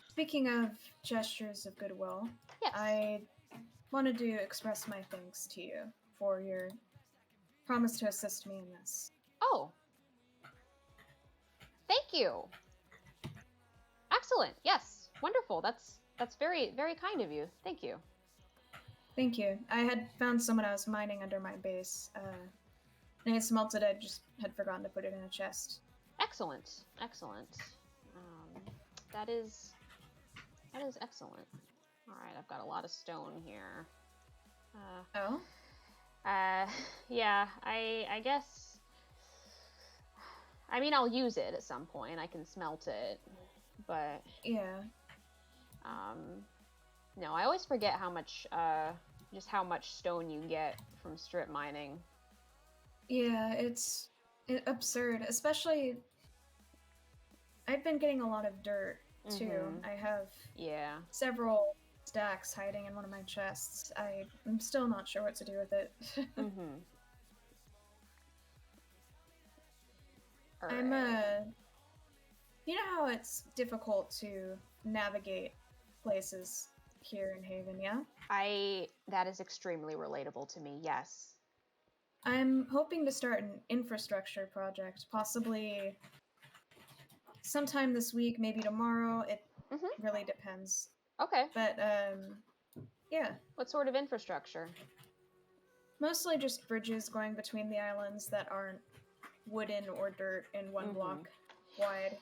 Speaking of gestures of goodwill, yes. I wanted to express my thanks to you for your promise to assist me in this. Oh. Thank you. Excellent. Yes. Wonderful. That's very, very kind of you. Thank you. Thank you. I had found someone else mining under my base. And it smelted. I just had forgotten to put it in a chest. Excellent. Excellent. That is excellent. All right, I've got a lot of stone here. Yeah, I guess. I mean, I'll use it at some point. I can smelt it, but yeah. No, I always forget how much just how much stone you get from strip mining. Yeah, it's absurd. Especially, I've been getting a lot of dirt too. I have several stacks hiding in one of my chests. I'm still not sure what to do with it. Right. You know how it's difficult to navigate places here in Haven, yeah? That is extremely relatable to me, yes. I'm hoping to start an infrastructure project, possibly sometime this week, maybe tomorrow. It really depends. Okay. But, yeah. What sort of infrastructure? Mostly just bridges going between the islands that aren't wooden or dirt in one block wide.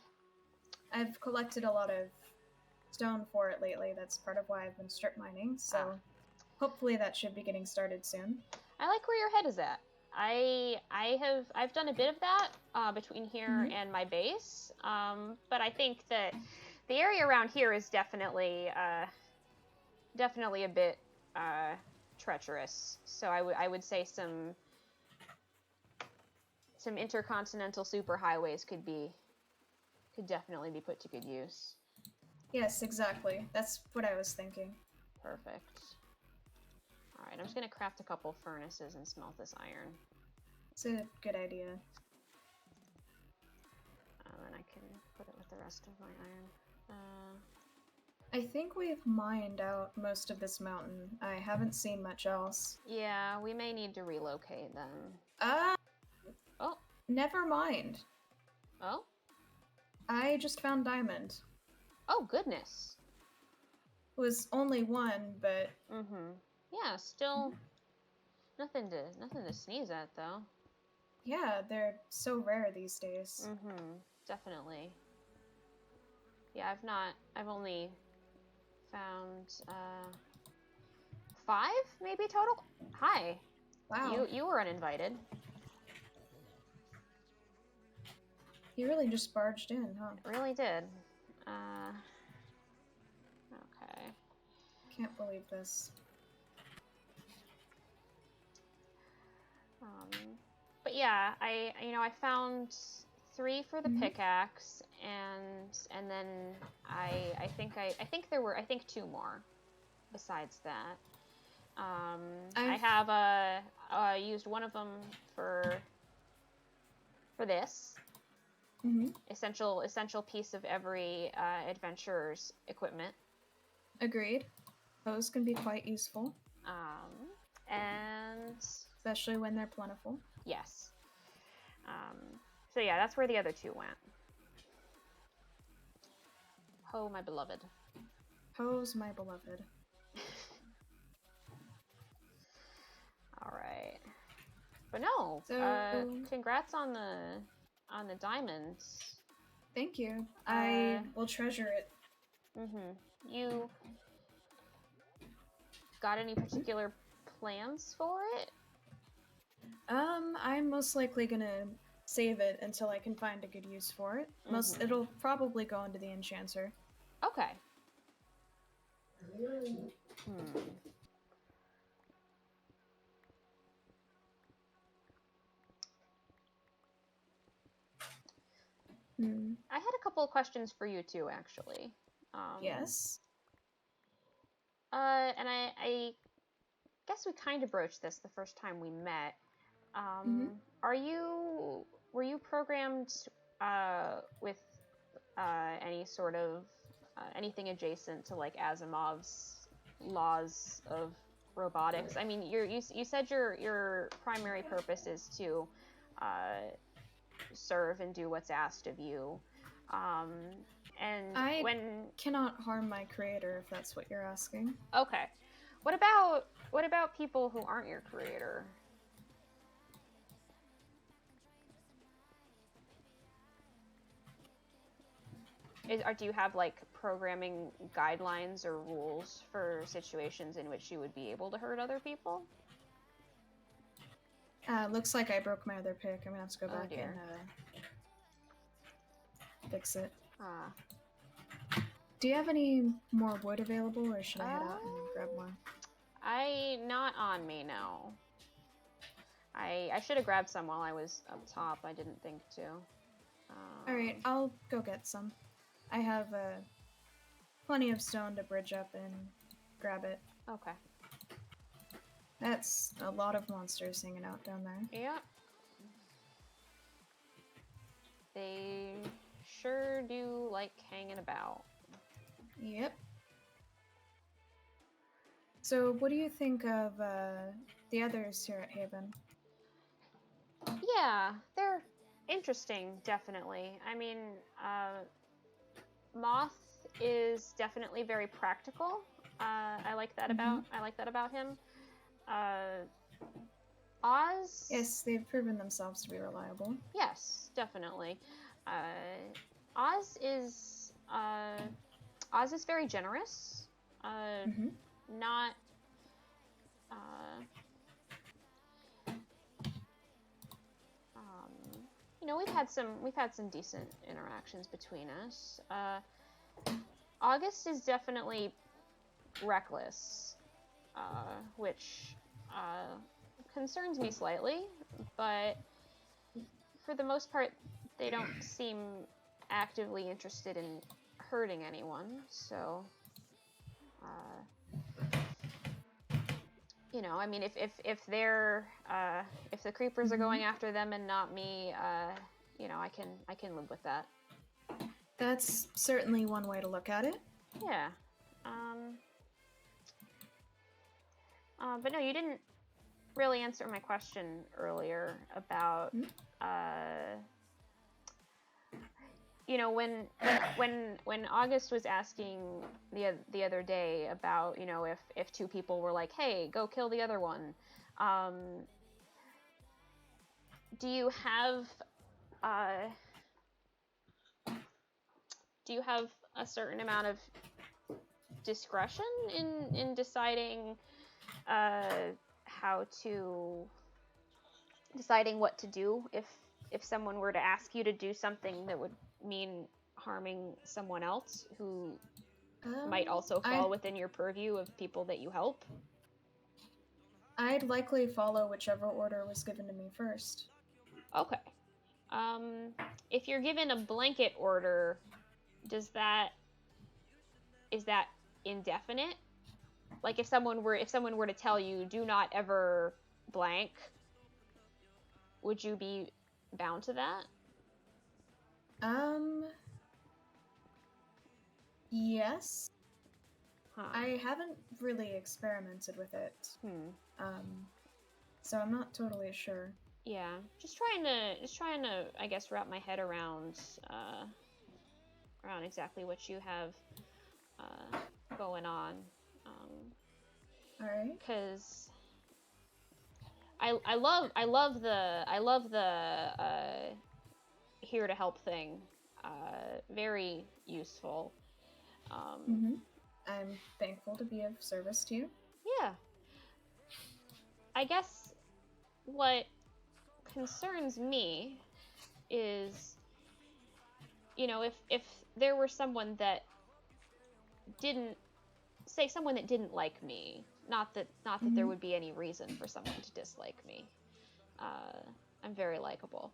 I've collected a lot of stone for it lately. That's part of why I've been strip mining, so hopefully that should be getting started soon. I like where your head is at. I've done a bit of that between here and my base, but I think that the area around here is definitely a bit treacherous. So I would say some intercontinental superhighways could definitely be put to good use. Yes, exactly. That's what I was thinking. Perfect. Alright, I'm just going to craft a couple furnaces and smelt this iron. It's a good idea. And I can put it with the rest of my iron. I think we've mined out most of this mountain. I haven't seen much else. Yeah, we may need to relocate then. Oh. Never mind. Oh? I just found diamond. Oh, goodness. It was only one, but... Yeah, still nothing to sneeze at, though. Yeah, they're so rare these days. Definitely. Yeah, I've only found 5 maybe total. Hi. Wow. You were uninvited. You really just barged in, huh? Really did. Okay. Can't believe this. But yeah, I found 3 for the pickaxe, and then I think there were 2 more besides that. I have used one of them for this essential piece of every adventurer's equipment. Agreed. Those can be quite useful. And especially when they're plentiful. Yes. So yeah, that's where the other two went. Ho, my beloved. Ho's my beloved. All right. But no, so, congrats on the diamonds. Thank you. I will treasure it. You got any particular plans for it? I'm most likely gonna save it until I can find a good use for it. It'll probably go into the enchanter. Okay. I had a couple of questions for you too, actually. Yes. And I guess we kind of broached this the first time we met. Were you programmed with any sort of anything adjacent to like Asimov's laws of robotics? I mean, you said your primary purpose is to serve and do what's asked of you. And I cannot harm my creator, if that's what you're asking. Okay. What about people who aren't your creator? Do you have like programming guidelines or rules for situations in which you would be able to hurt other people? Looks like I broke my other pick. I'm gonna have to go back and fix it. Do you have any more wood available, or should I head out and grab more? Not on me, no. I should have grabbed some while I was up top. I didn't think to. Alright, I'll go get some. I have plenty of stone to bridge up and grab it. Okay. That's a lot of monsters hanging out down there. Yeah. They sure do like hanging about. Yep. So, what do you think of the others here at Haven? Yeah, they're interesting, definitely. I mean, Moth is definitely very practical. I like that about him. Oz. Yes, they've proven themselves to be reliable. Yes, definitely. Oz is very generous. Not. You know, we've had some decent interactions between us. August is definitely reckless, which concerns me slightly, but for the most part, they don't seem actively interested in hurting anyone, so you know, I mean, if they're if the creepers are going after them and not me, you know, I can live with that. That's certainly one way to look at it. Yeah. But no, you didn't really answer my question earlier about you know, when August was asking the other day about, you know, if two people were like, hey, go kill the other one, do you have a certain amount of discretion in deciding deciding what to do if someone were to ask you to do something that would mean harming someone else who might also fall within your purview of people that you help? I'd likely follow whichever order was given to me first. Okay. If you're given a blanket order, is that indefinite? Like if someone were to tell you, do not ever blank, would you be bound to that? Yes. I haven't really experimented with it. So I'm not totally sure. Yeah, just trying to, I guess, wrap my head around exactly what you have going on. All right. Because I love the here to help thing. Very useful. I'm thankful to be of service to you. Yeah. I guess what concerns me is, you know, if there were someone that didn't like me, not that there would be any reason for someone to dislike me. I'm very likable.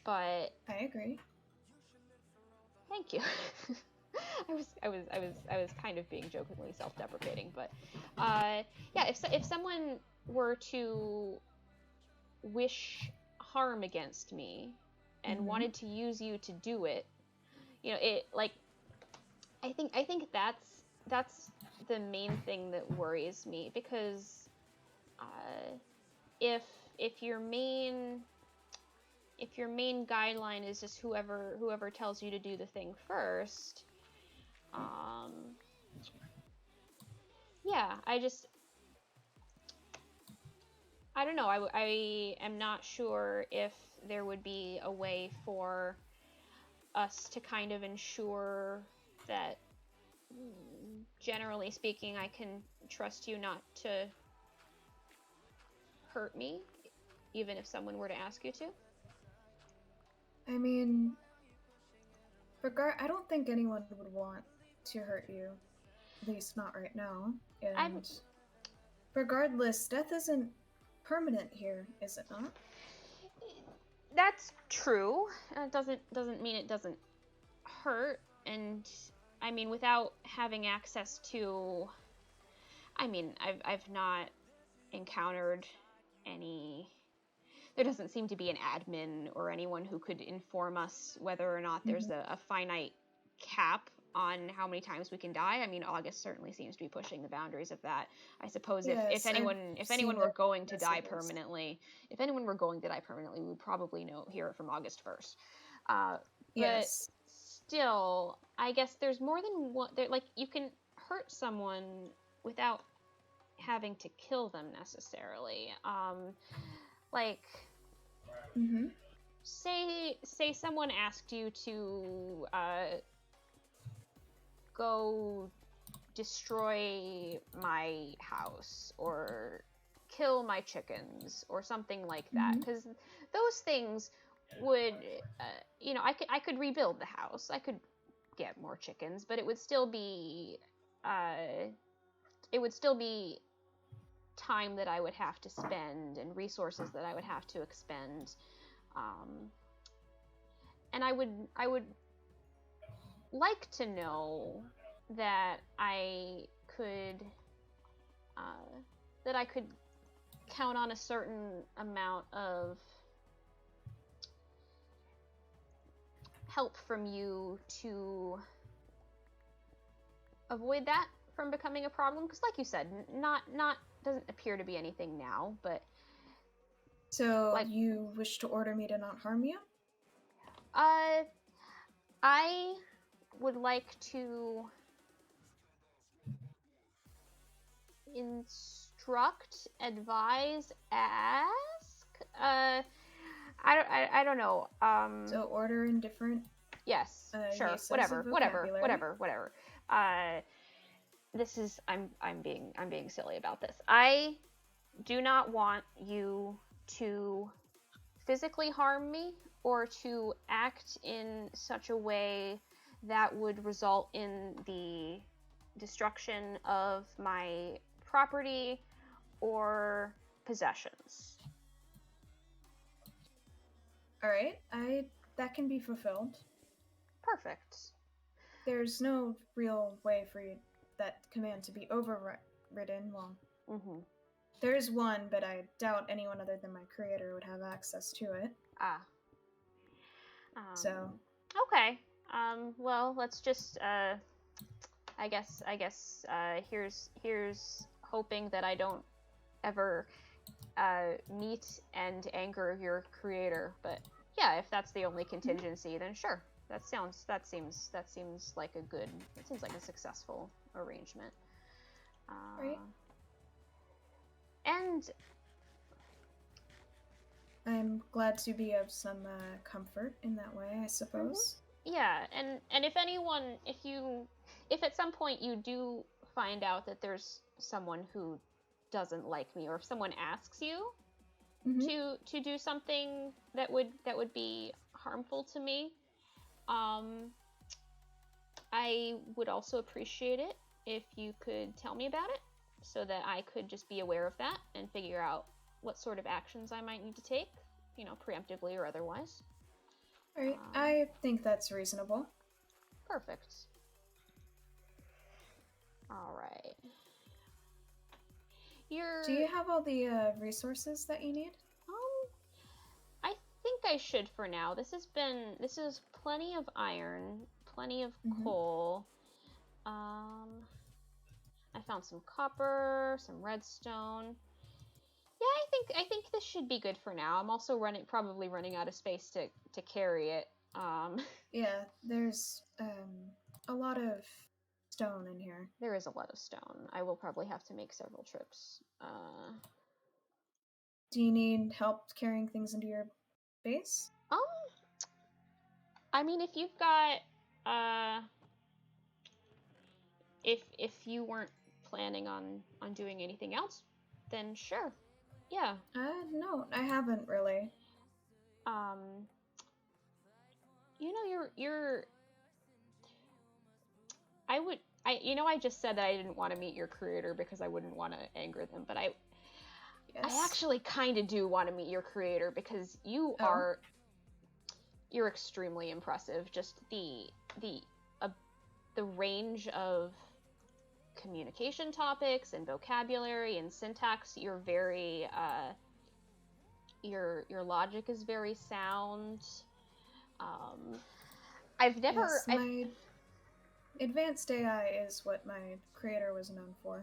But I agree. Thank you. I was kind of being jokingly self-deprecating, but yeah, if someone were to wish harm against me and wanted to use you to do it, you know, it like I think that's the main thing that worries me, because if your main guideline is just whoever tells you to do the thing first, yeah, I don't know. I am not sure if there would be a way for us to kind of ensure that, generally speaking, I can trust you not to hurt me, even if someone were to ask you to. I mean, I don't think anyone would want to hurt you, at least not right now. And regardless, death isn't permanent here, is it not? That's true. It doesn't mean it doesn't hurt. And I mean, without having access to, I mean, I've not encountered any. There doesn't seem to be an admin or anyone who could inform us whether or not there's a finite cap on how many times we can die. I mean, August certainly seems to be pushing the boundaries of that. I suppose if anyone were going to die permanently, we would probably hear it from August 1st. But still, I guess there's more than one. Like, you can hurt someone without having to kill them necessarily. Like, say someone asked you to go destroy my house or kill my chickens or something like that, because those things would, I could rebuild the house, I could get more chickens, but it would still be time that I would have to spend and resources that I would have to expend, and I would like to know that I could count on a certain amount of help from you to avoid that from becoming a problem, because like you said, not doesn't appear to be anything now, but so like, you wish to order me to not harm you? I would like to instruct, advise, ask. I don't know. So order in different. Yes. Sure. Whatever. This is I'm being silly about this. I do not want you to physically harm me or to act in such a way that would result in the destruction of my property or possessions. All right, that can be fulfilled. Perfect. There's no real way for that command to be overridden. Well, there is one, but I doubt anyone other than my creator would have access to it. So. Okay. Well, let's just I guess here's hoping that I don't ever meet and anger your creator. But yeah, if that's the only contingency, then sure. That seems like a successful arrangement. Right. And I'm glad to be of some comfort in that way, I suppose. Yeah, and if at some point you do find out that there's someone who doesn't like me, or if someone asks you to do something that would be harmful to me, I would also appreciate it if you could tell me about it, so that I could just be aware of that and figure out what sort of actions I might need to take, preemptively or otherwise. All right, I think that's reasonable. Perfect. All right. Do you have all the resources that you need? I think I should for now. This is plenty of iron, plenty of coal. I found some copper, some redstone. Yeah, I think this should be good for now. I'm also probably running out of space to carry it. Yeah, there's a lot of stone in here. There is a lot of stone. I will probably have to make several trips. Do you need help carrying things into your base? I mean, if you've got if you weren't planning on doing anything else, then sure. Yeah. No, I haven't really. You're I just said that I didn't want to meet your creator because I wouldn't want to anger them, but I actually kind of do want to meet your creator because you're extremely impressive. Just the range of communication topics and vocabulary and syntax, you're very your logic is very sound. Advanced AI is what my creator was known for.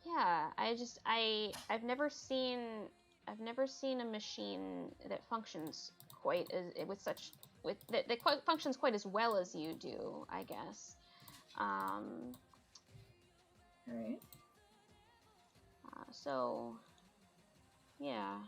Yeah, I've never seen a machine that functions quite as that functions quite as well as you do, I guess. All right. So, yeah.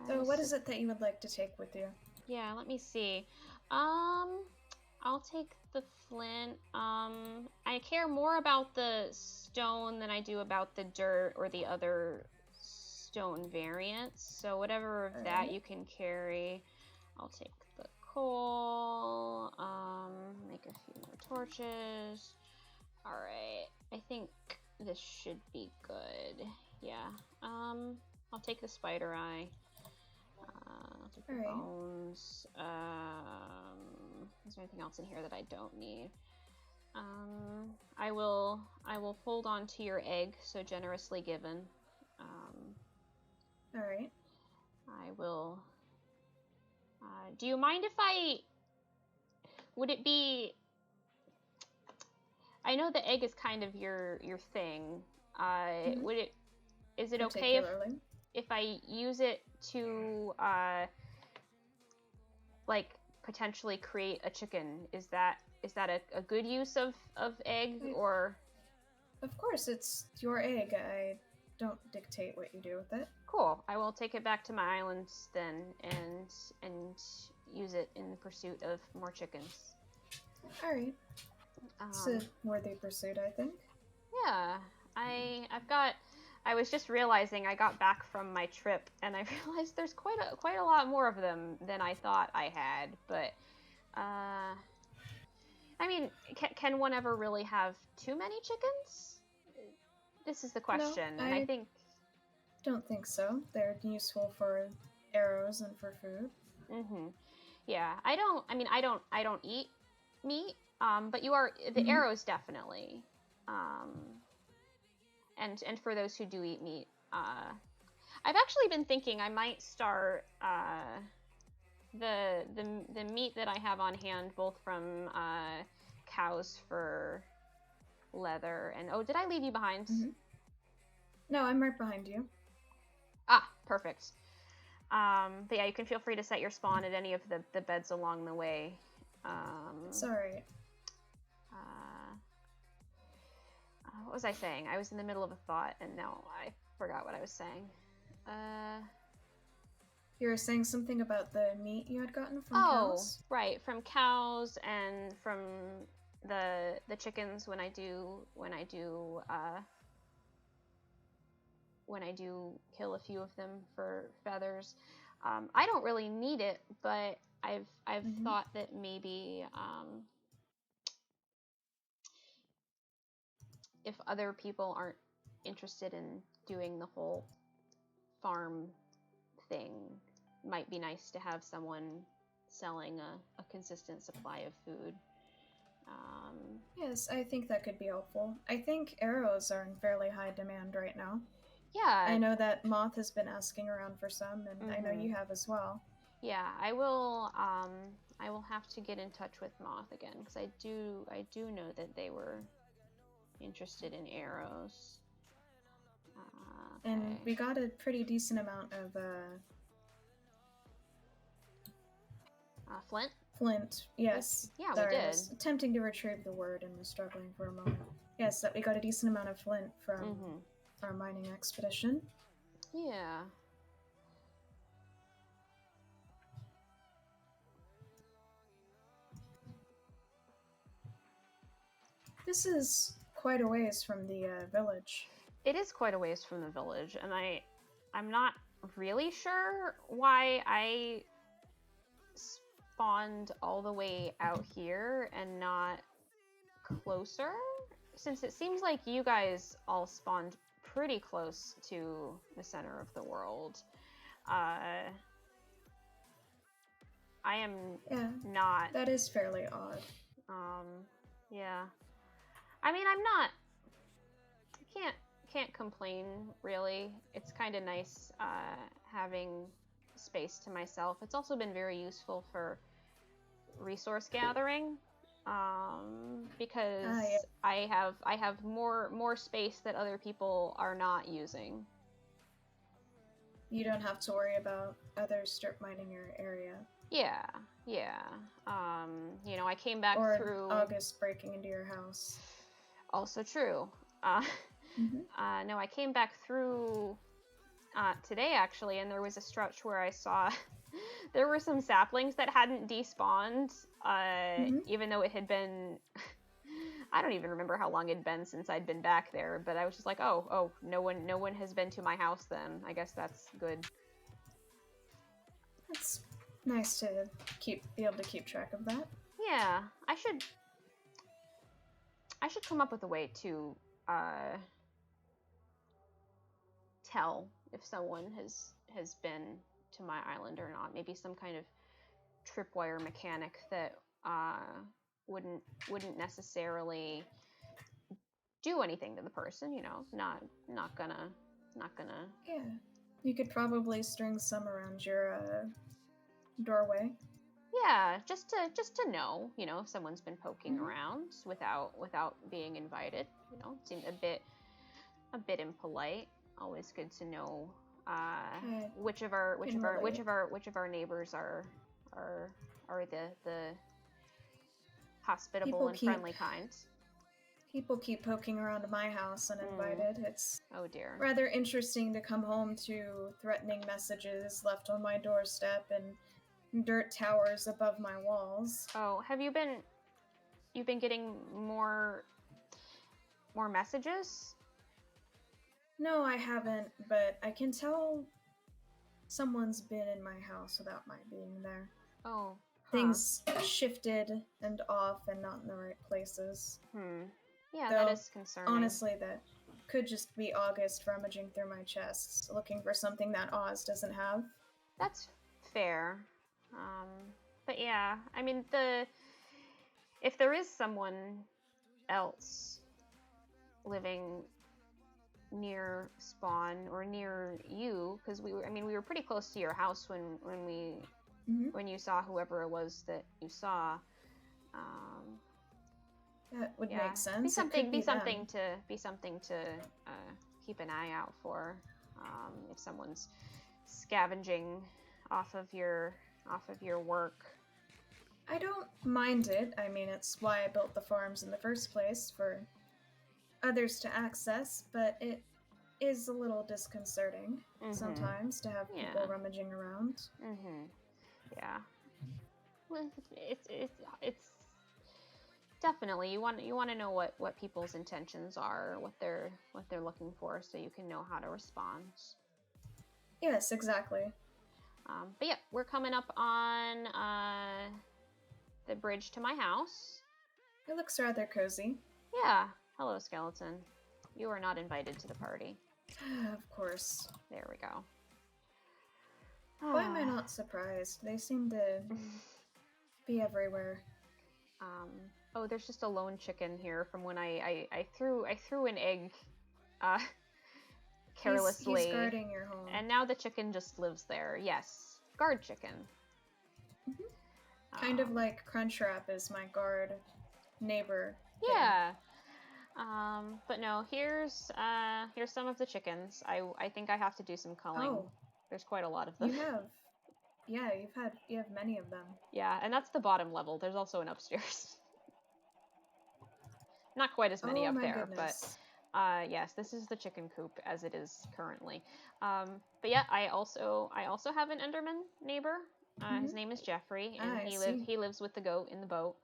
So what is it that you would like to take with you? Yeah, let me see. I'll take the flint. I care more about the stone than I do about the dirt or the other stone variants. So whatever of that you can carry. I'll take the coal. Make a few more torches. All right. I think this should be good. Yeah. I'll take the spider eye. I'll take the bones. Is there anything else in here that I don't need? I will hold on to your egg, so generously given. All right. I will. Do you mind if would it be? I know the egg is kind of your thing. Is it okay if I use it to like potentially create a chicken? Is that a good use of egg, or? Of course, it's your egg. I don't dictate what you do with it. Cool. I will take it back to my island then and use it in the pursuit of more chickens. All right. It's a worthy pursuit, I think. Yeah. I was just realizing I got back from my trip and I realized there's quite a lot more of them than I thought I had, but I mean, can one ever really have too many chickens? This is the question, no, and I think don't think so. They're useful for arrows and for food. Yeah, I don't eat meat, but you are the arrows definitely. And for those who do eat meat, I've actually been thinking I might start the meat that I have on hand, both from cows for leather. And oh, did I leave you behind? Mm-hmm. No, I'm right behind you. Ah, perfect. But yeah, you can feel free to set your spawn at any of the beds along the way. Sorry. What was I saying? I was in the middle of a thought, and now I forgot what I was saying. You were saying something about the meat you had gotten from cows? Oh, right, from cows and from the chickens when I do kill a few of them for feathers. I don't really need it, but I've Mm-hmm. thought that maybe if other people aren't interested in doing the whole farm thing, might be nice to have someone selling a consistent supply of food. Yes, I think that could be helpful. I think arrows are in fairly high demand right now. Yeah. I know that Moth has been asking around for some, and I know you have as well. Yeah, I will have to get in touch with Moth again, because I do know that they were interested in arrows. Okay. And we got a pretty decent amount of flint? Flint, yes. Yeah, sorry, we did. I was attempting to retrieve the word and was struggling for a moment. Yes, that we got a decent amount of flint from our mining expedition. Yeah. This is quite a ways from the village. It is quite a ways from the village, and I'm not really sure why I spawned all the way out here and not closer, since it seems like you guys all spawned pretty close to the center of the world. I am not. That is fairly odd. Yeah. I mean, can't complain, really. It's kind of nice having space to myself. It's also been very useful for resource gathering, because I have more space that other people are not using. You don't have to worry about others strip mining your area. Yeah. You know, I came back through August breaking into your house. Also true. No, I came back through today, actually, and there was a stretch where I saw there were some saplings that hadn't despawned, even though it had been I don't even remember how long it'd been since I'd been back there, but I was just like, oh, no one has been to my house then. I guess that's good. It's nice to be able to keep track of that. Yeah, I should come up with a way to tell if someone has been to my island or not. Maybe some kind of tripwire mechanic that wouldn't necessarily do anything to the person, you know, not gonna. Yeah, you could probably string some around your doorway. Yeah, just to know, you know, if someone's been poking around without being invited. You know, it seemed a bit impolite. Always good to know which of our neighbors are the hospitable and friendly kind. People keep poking around my house uninvited. It's dear. Rather interesting to come home to threatening messages left on my doorstep and dirt towers above my walls. Oh, have you've been getting more messages? No, I haven't, but I can tell someone's been in my house without my being there. Oh. Things shifted and off and not in the right places. Yeah, that is concerning. Honestly, that could just be August rummaging through my chests, looking for something that Oz doesn't have. That's fair. But yeah, I mean, if there is someone else living near spawn or near you, because we were pretty close to your house when you saw whoever it was that you saw. That would make sense. Be something to keep an eye out for. If someone's scavenging off of your work. I don't mind it. I mean, it's why I built the farms in the first place, for others to access, but it is a little disconcerting sometimes to have people rummaging around. Yeah. Well, it's definitely you want to know what people's intentions are, what they're looking for, so you can know how to respond. Yes, exactly. But yeah, we're coming up on the bridge to my house. It looks rather cozy. Yeah. Hello, skeleton. You are not invited to the party. Of course. There we go. Why am I not surprised? They seem to be everywhere. Oh, there's just a lone chicken here from when I threw an egg carelessly. He's guarding your home. And now the chicken just lives there. Yes. Guard chicken. Kind of like Crunchwrap is my guard neighbor. Yeah. But no, here's some of the chickens. I think I have to do some culling. Oh. There's quite a lot of them. You have. Yeah, you have many of them. Yeah, and that's the bottom level. There's also an upstairs. Not quite as many up there, goodness. but yes, this is the chicken coop as it is currently. But yeah, I also have an Enderman neighbor. His name is Jeffrey, and he lives with the goat in the boat.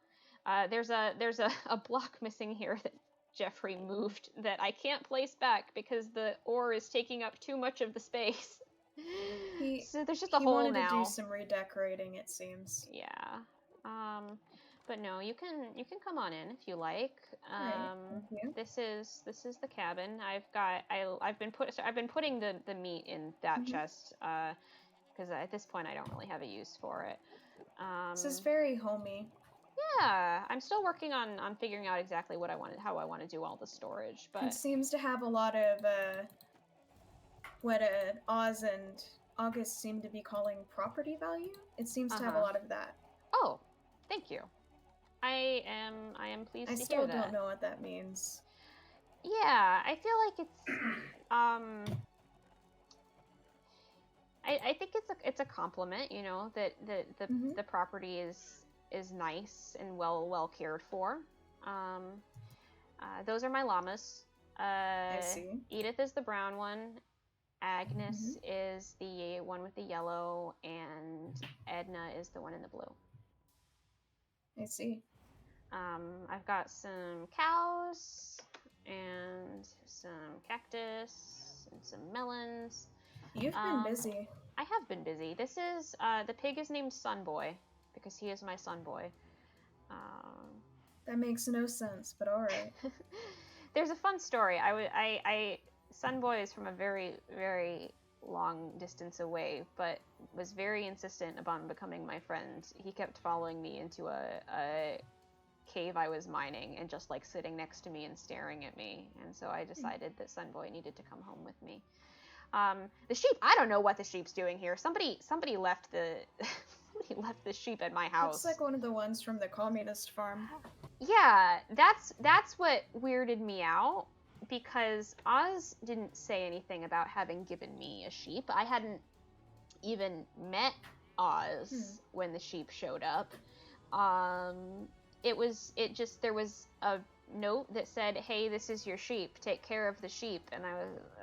There's a block missing here that Jeffrey moved that I can't place back because the ore is taking up too much of the space. So there's just a hole now. He wanted to do some redecorating, it seems. Yeah. But no, you can come on in if you like. Thank you. This is the cabin. I've been putting the meat in that chest because at this point I don't really have a use for it. This is very homey. Yeah, I'm still working on figuring out exactly how I want to do all the storage, but it seems to have a lot of what Oz and August seem to be calling property value. It seems to have a lot of that. Oh, thank you. I am pleased to hear that. I still don't know what that means. Yeah, I feel like it's I think it's a compliment, you know, that the property is nice and well cared for. Those are my llamas. I see. Edith is the brown one. Agnes is the one with the yellow, and Edna is the one in the blue. I see. I've got some cows and some cactus and some melons. You've been busy. I have been busy. This is the pig is named Sunboy because he is my sunboy. That makes no sense, but all right. There's a fun story. Sunboy is from a very, very long distance away, but was very insistent upon becoming my friend. He kept following me into a cave I was mining and just like sitting next to me and staring at me. And so I decided that Sunboy needed to come home with me. The sheep, I don't know what the sheep's doing here. Somebody left somebody left the sheep at my house. Looks like one of the ones from the communist farm. Yeah, that's what weirded me out, because Oz didn't say anything about having given me a sheep. I hadn't even met Oz when the sheep showed up. There was a note that said, "Hey, this is your sheep. Take care of the sheep." And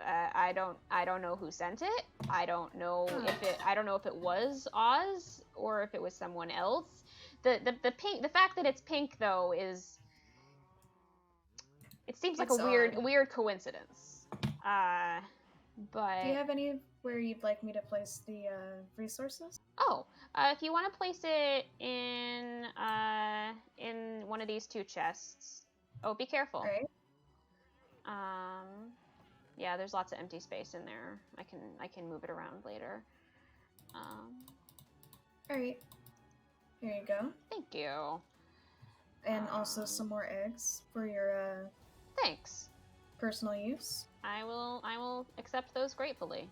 I don't know who sent it. I don't know if it was Oz or if it was someone else. The fact that it's pink though is, it seems like a weird coincidence. But do you have anywhere you'd like me to place the resources? Oh, if you want to place it in one of these two chests. Oh, be careful. All right. Yeah, there's lots of empty space in there. I can move it around later. All right. Here you go. Thank you. And also some more eggs for your thanks. Personal use. I will accept those gratefully.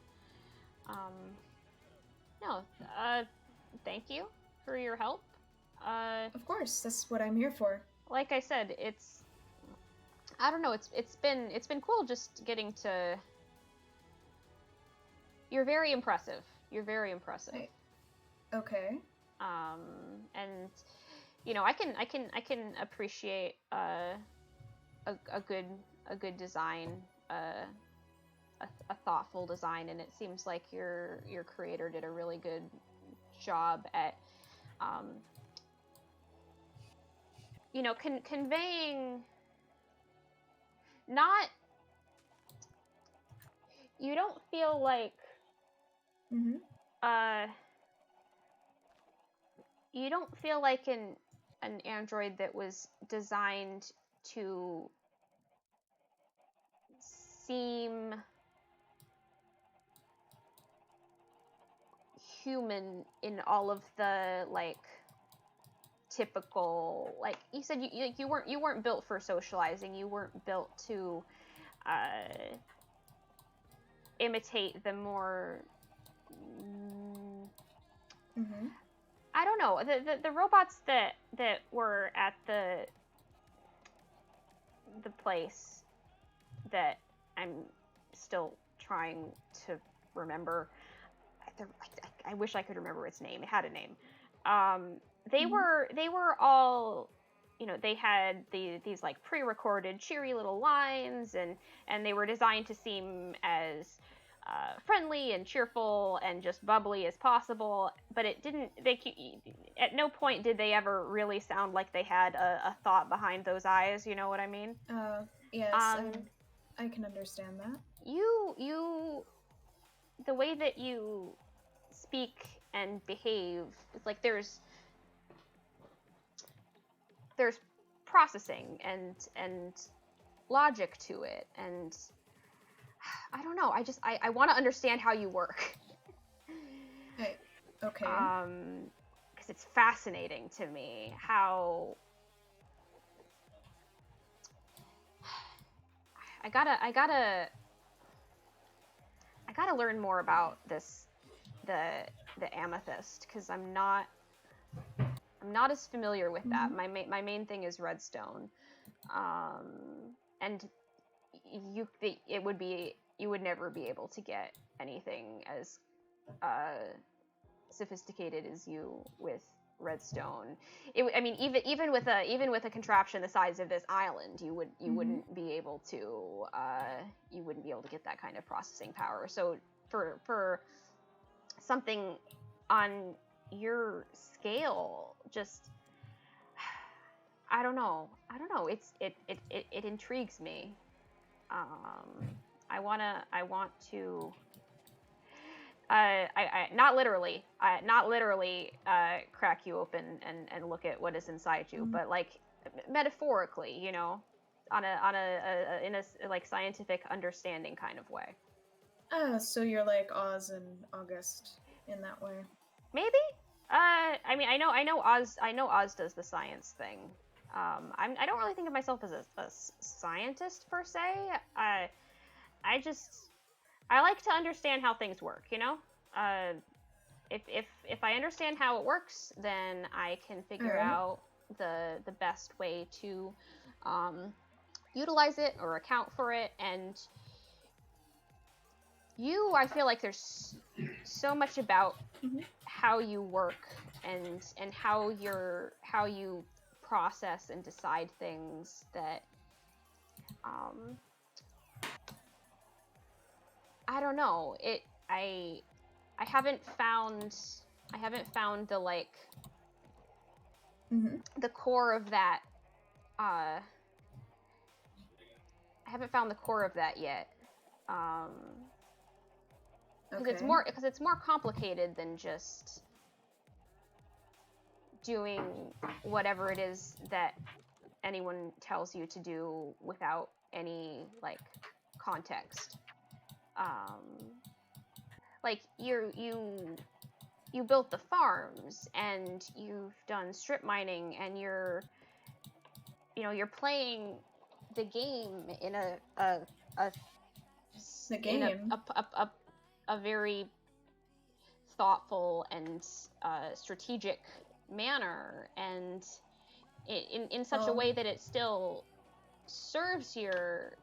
Thank you for your help. Of course, that's what I'm here for. like I said, I don't know, it's been cool just getting to. You're very impressive. You're very impressive. Okay. And you know, I can appreciate a good design, a thoughtful design, and it seems like your creator did a really good job at you know, conveying not. You don't feel like you don't feel like an android that was designed to seem human in all of the like typical, like you said, you weren't built for socializing. You weren't built to imitate the more I don't know, the robots that were at the place that I'm still trying to remember. I wish I could remember its name. It had a name. They were all, you know, they had these like pre-recorded cheery little lines, and they were designed to seem as friendly and cheerful and just bubbly as possible. But it didn't. At no point did they ever really sound like they had a thought behind those eyes. You know what I mean? Yes. I can understand that. The way that you speak and behave, it's like there's processing and logic to it, and I don't know, I want to understand how you work. Okay. Because it's fascinating to me how I gotta learn more about the amethyst, because I'm not as familiar with that. My main thing is redstone, and you would never be able to get anything as sophisticated as you with redstone. I mean, even with a contraption the size of this island, you wouldn't be able to get that kind of processing power. So for something on your scale, just I don't know. It intrigues me. I want to. I not literally crack you open and look at what is inside you, but like metaphorically, you know, in a like scientific understanding kind of way. So you're like Oz and August in that way. Maybe. I mean, I know Oz does the science thing. I don't really think of myself as a scientist per se. I like to understand how things work, you know? If I understand how it works, then I can figure out the best way to utilize it or account for it. And I feel like there's so much about how you work and how you process and decide things that I don't know. I haven't found the like the core of that. I haven't found the core of that yet. Because it's more complicated than just doing whatever it is that anyone tells you to do without any like context. Like you built the farms and you've done strip mining and you're playing the game in a very thoughtful and strategic manner, and in such a way that it still serves your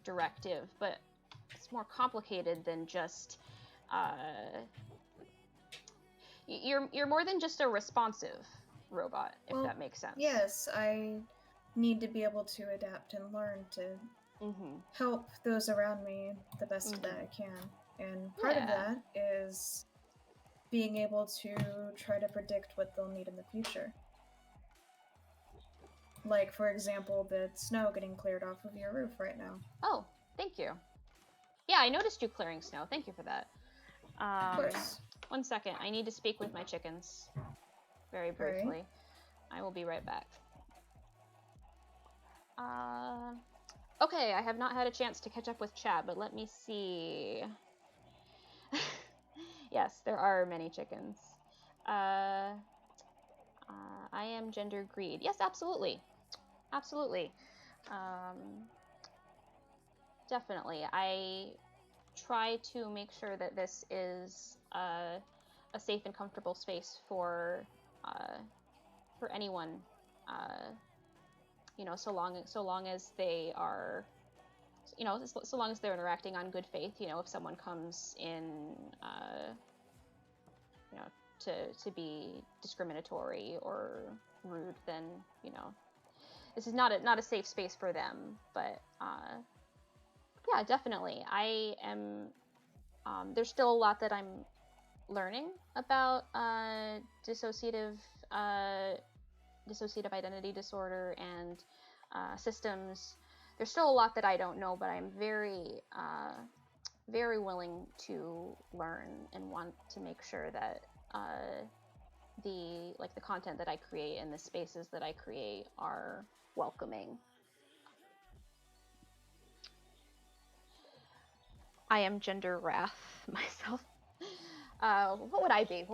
directive, but it's more complicated than just you're more than just a responsive robot, if that makes sense. Yes, I need to be able to adapt and learn to help those around me the best that I can. And part of that is being able to try to predict what they'll need in the future. Like, for example, the snow getting cleared off of your roof right now. Oh, thank you. Yeah, I noticed you clearing snow. Thank you for that. Of course. 1 second. I need to speak with my chickens. Very briefly. Right. I will be right back. Okay, I have not had a chance to catch up with chat, but let me see. Yes, there are many chickens. I am gender greed. Yes, absolutely. Absolutely. Definitely. I try to make sure that this is a safe and comfortable space for anyone. You know, so long as they are, you know, so long as they're interacting on good faith. You know, if someone comes in, you know, to be discriminatory or rude, then, you know, this is not a safe space for them. But yeah, definitely. I am. There's still a lot that I'm learning about dissociative identity disorder and systems. There's still a lot that I don't know, but I'm very willing to learn and want to make sure that the content that I create and the spaces that I create are welcoming. I am gender wrath myself. What would I be?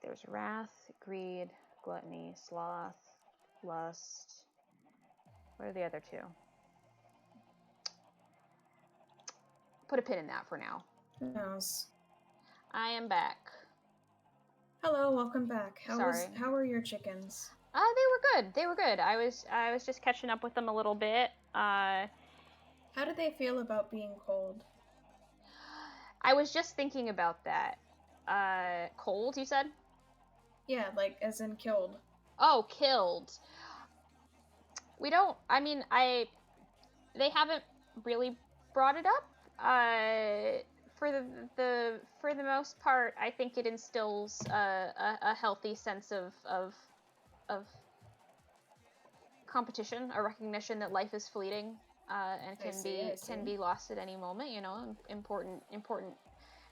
There's wrath, greed, gluttony, sloth, lust. What are the other two? Put a pin in that for now. Yes. I am back. Hello, welcome back. How are your chickens? They were good. I was just catching up with them a little bit. How do they feel about being cold? I was just thinking about that. Cold, you said? Yeah, like as in killed. Oh, killed. We don't. I mean, they haven't really brought it up. For the most part, I think it instills a healthy sense of competition, a recognition that life is fleeting, and can be lost at any moment. You know, important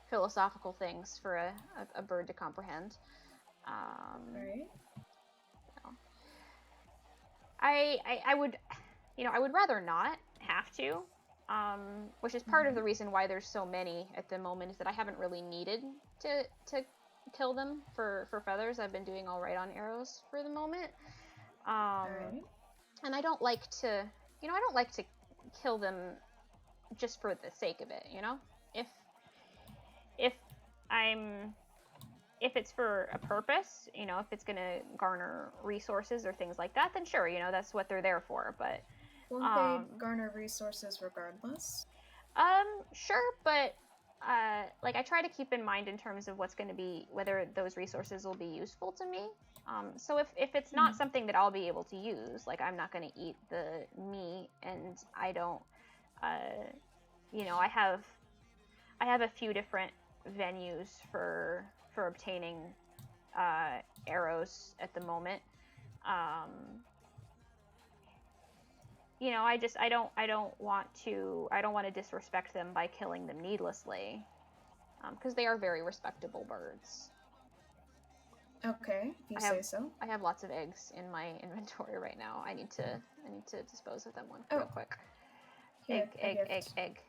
philosophical things for a bird to comprehend. Right. You know, I would, you know, I would rather not have to. Which is part of the reason why there's so many at the moment, is that I haven't really needed to kill them for feathers. I've been doing all right on arrows for the moment. Right. And I don't like to, you know, kill them just for the sake of it, you know? If it's for a purpose, you know, if it's gonna garner resources or things like that, then sure, you know, that's what they're there for. But won't they garner resources regardless? Sure, but like I try to keep in mind in terms of what's going to be, whether those resources will be useful to me. So if it's not something that I'll be able to use, like I'm not going to eat the meat, and I don't, you know, I have a few different venues for obtaining arrows at the moment. You know, I don't want to disrespect them by killing them needlessly, because they are very respectable birds. Okay, if you say so. I have lots of eggs in my inventory right now. I need to dispose of them real quick. Here, Egg.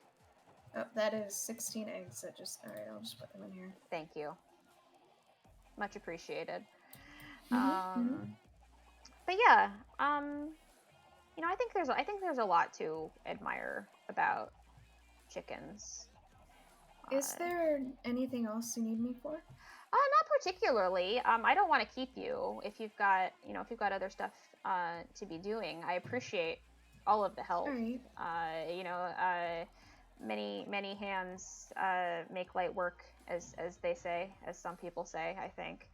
Oh, that is 16 eggs. All right, I'll just put them in here. Thank you. Much appreciated. But yeah, you know, I think there's a lot to admire about chickens. Is there anything else you need me for? Not particularly. I don't want to keep you if you've got, other stuff to be doing. I appreciate all of the help. All right. Many hands make light work, as they say, as some people say. I think.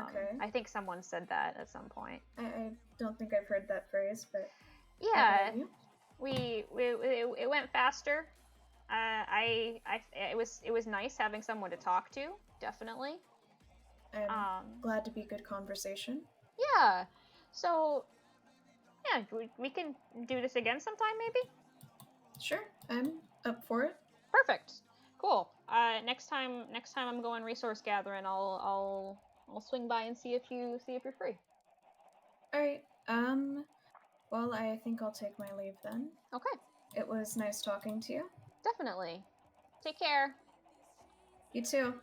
Okay. I think someone said that at some point. I don't think I've heard that phrase, but yeah, it went faster. It was nice having someone to talk to. Definitely. I'm glad to be good conversation. Yeah. So, yeah, we can do this again sometime, maybe. Sure, I'm up for it. Perfect. Cool. Next time I'm going resource gathering, I'll swing by and see if you're free. All right. Well, I think I'll take my leave then. Okay. It was nice talking to you. Definitely. Take care. You too.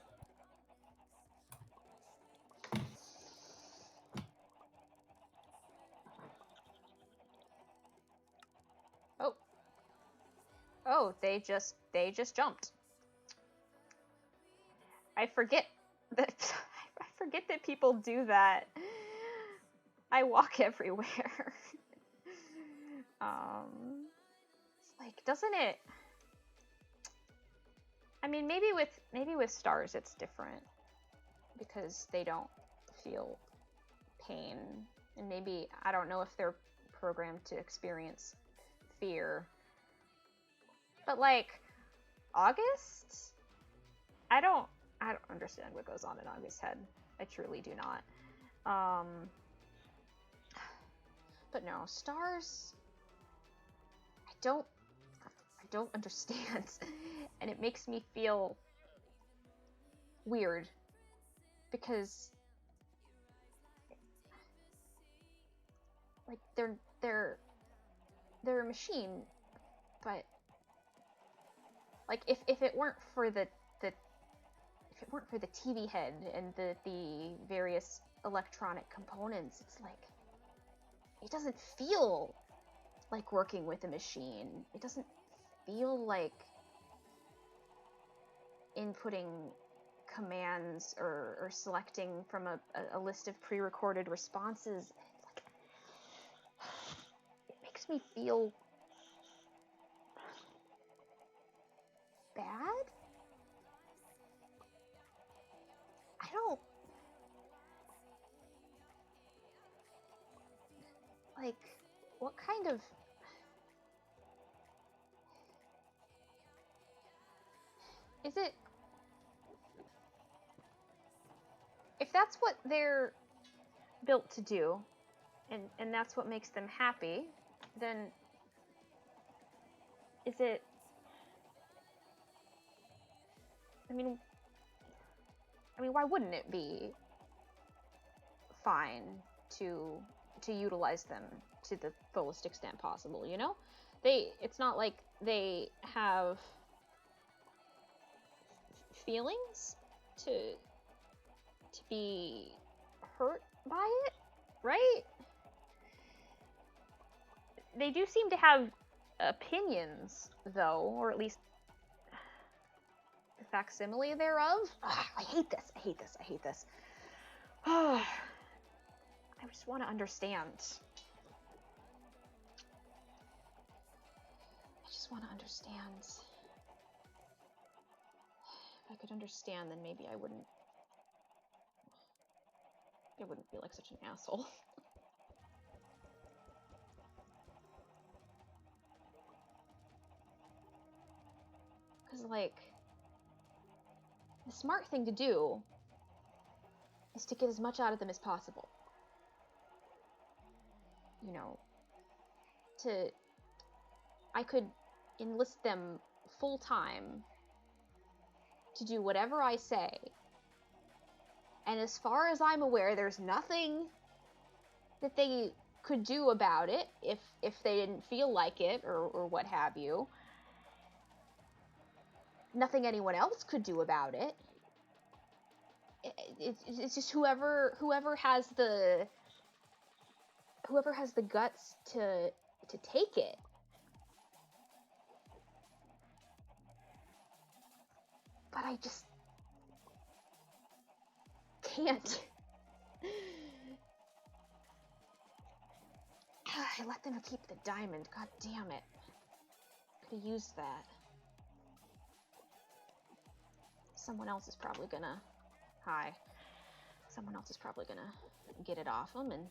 Oh, they just jumped. I forget that people do that. I walk everywhere. It's like, doesn't it? I mean, maybe with S.T.A.R.S it's different because they don't feel pain, and maybe, I don't know if they're programmed to experience fear. But like August, I don't understand what goes on in August's head. I truly do not. But no, S.T.A.R.S, I don't understand, and it makes me feel weird because like they're a machine, but like if it weren't for the TV head and the various electronic components, it's like it doesn't feel like working with a machine. It doesn't feel like inputting commands or selecting from a list of pre-recorded responses. It's like, it makes me feel bad. Like, what kind of... Is it... If that's what they're built to do, and that's what makes them happy, then is it... I mean, why wouldn't it be fine to utilize them to the fullest extent possible, you know? It's not like they have feelings to be hurt by it, right? They do seem to have opinions, though, or at least the facsimile thereof. Ugh, I hate this. I just want to understand. If I could understand, then maybe I wouldn't feel like such an asshole. Because, like, the smart thing to do is to get as much out of them as possible. You know, I could enlist them full-time to do whatever I say. And as far as I'm aware, there's nothing that they could do about it if they didn't feel like it or what have you. Nothing anyone else could do about it. It's just whoever has the guts to take it. But I just can't. I let them keep the diamond. God damn it. Could have used that. Someone else is probably gonna... Hi. Someone else is probably gonna get it off them, and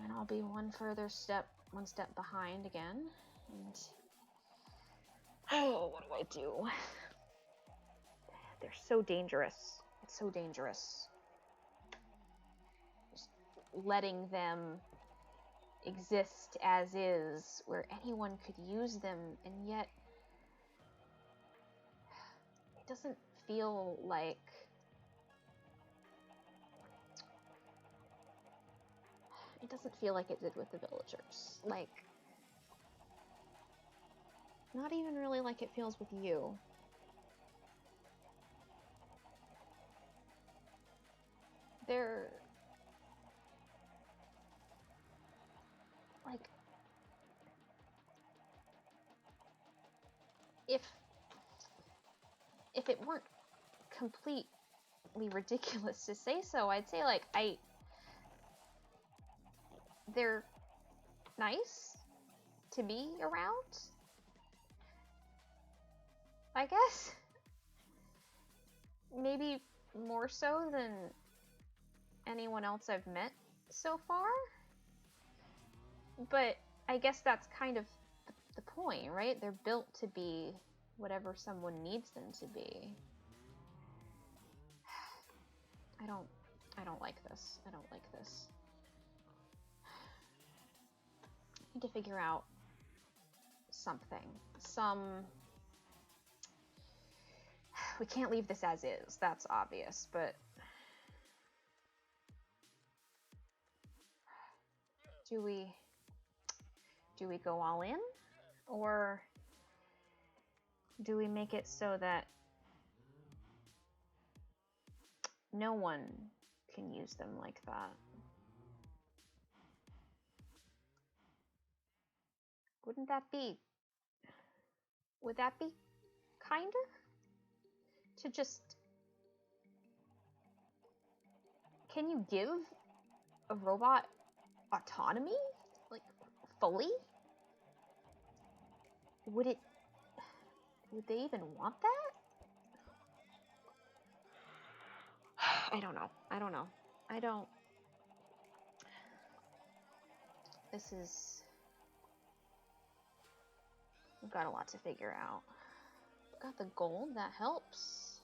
then I'll be one step behind again. And... Oh, what do? They're so dangerous. It's so dangerous. Just letting them exist as is, where anyone could use them, and yet it doesn't feel like it did with the villagers. Like, not even really like it feels with you. They're like, if it weren't completely ridiculous to say so, I'd say, like, they're nice to be around, I guess. Maybe more so than anyone else I've met so far. But I guess that's kind of the point, right? They're built to be whatever someone needs them to be. I don't like this. I don't like this. I need to figure out something. We can't leave this as is, that's obvious, but do we go all in? Or do we make it so that no one can use them like that? Would that be kinder? To just... Can you give a robot autonomy? Like, fully? Would they even want that? I don't know. We've got a lot to figure out. Got the gold, that helps.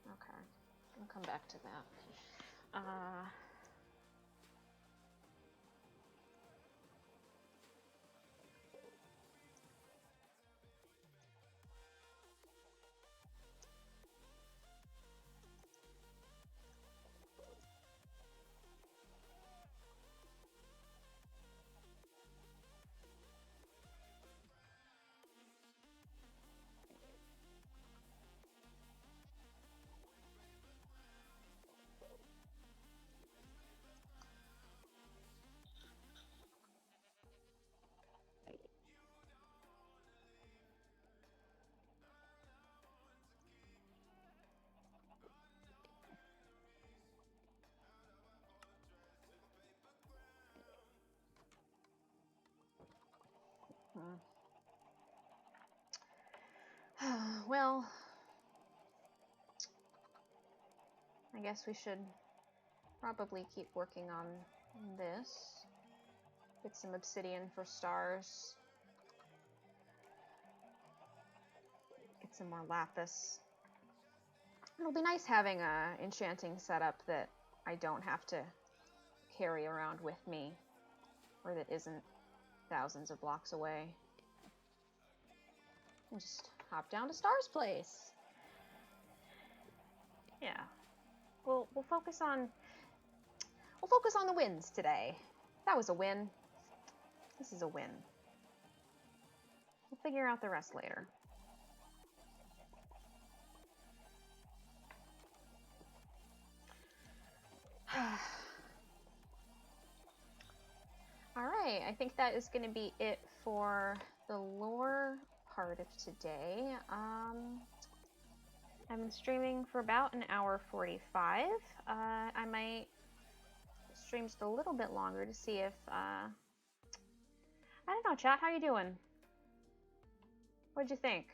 Okay, I'll come back to that. Well, I guess we should probably keep working on this. Get some obsidian for stars. Get some more lapis. It'll be nice having a enchanting setup that I don't have to carry around with me, or that isn't thousands of blocks away. And just hop down to S.T.A.R.S place. Yeah. We'll focus on the wins today. That was a win. This is a win. We'll figure out the rest later. All right. I think that is going to be it for the lore part of today. I've been streaming for about an hour 45. I might stream just a little bit longer to see if, I don't know, chat, how you doing? What'd you think?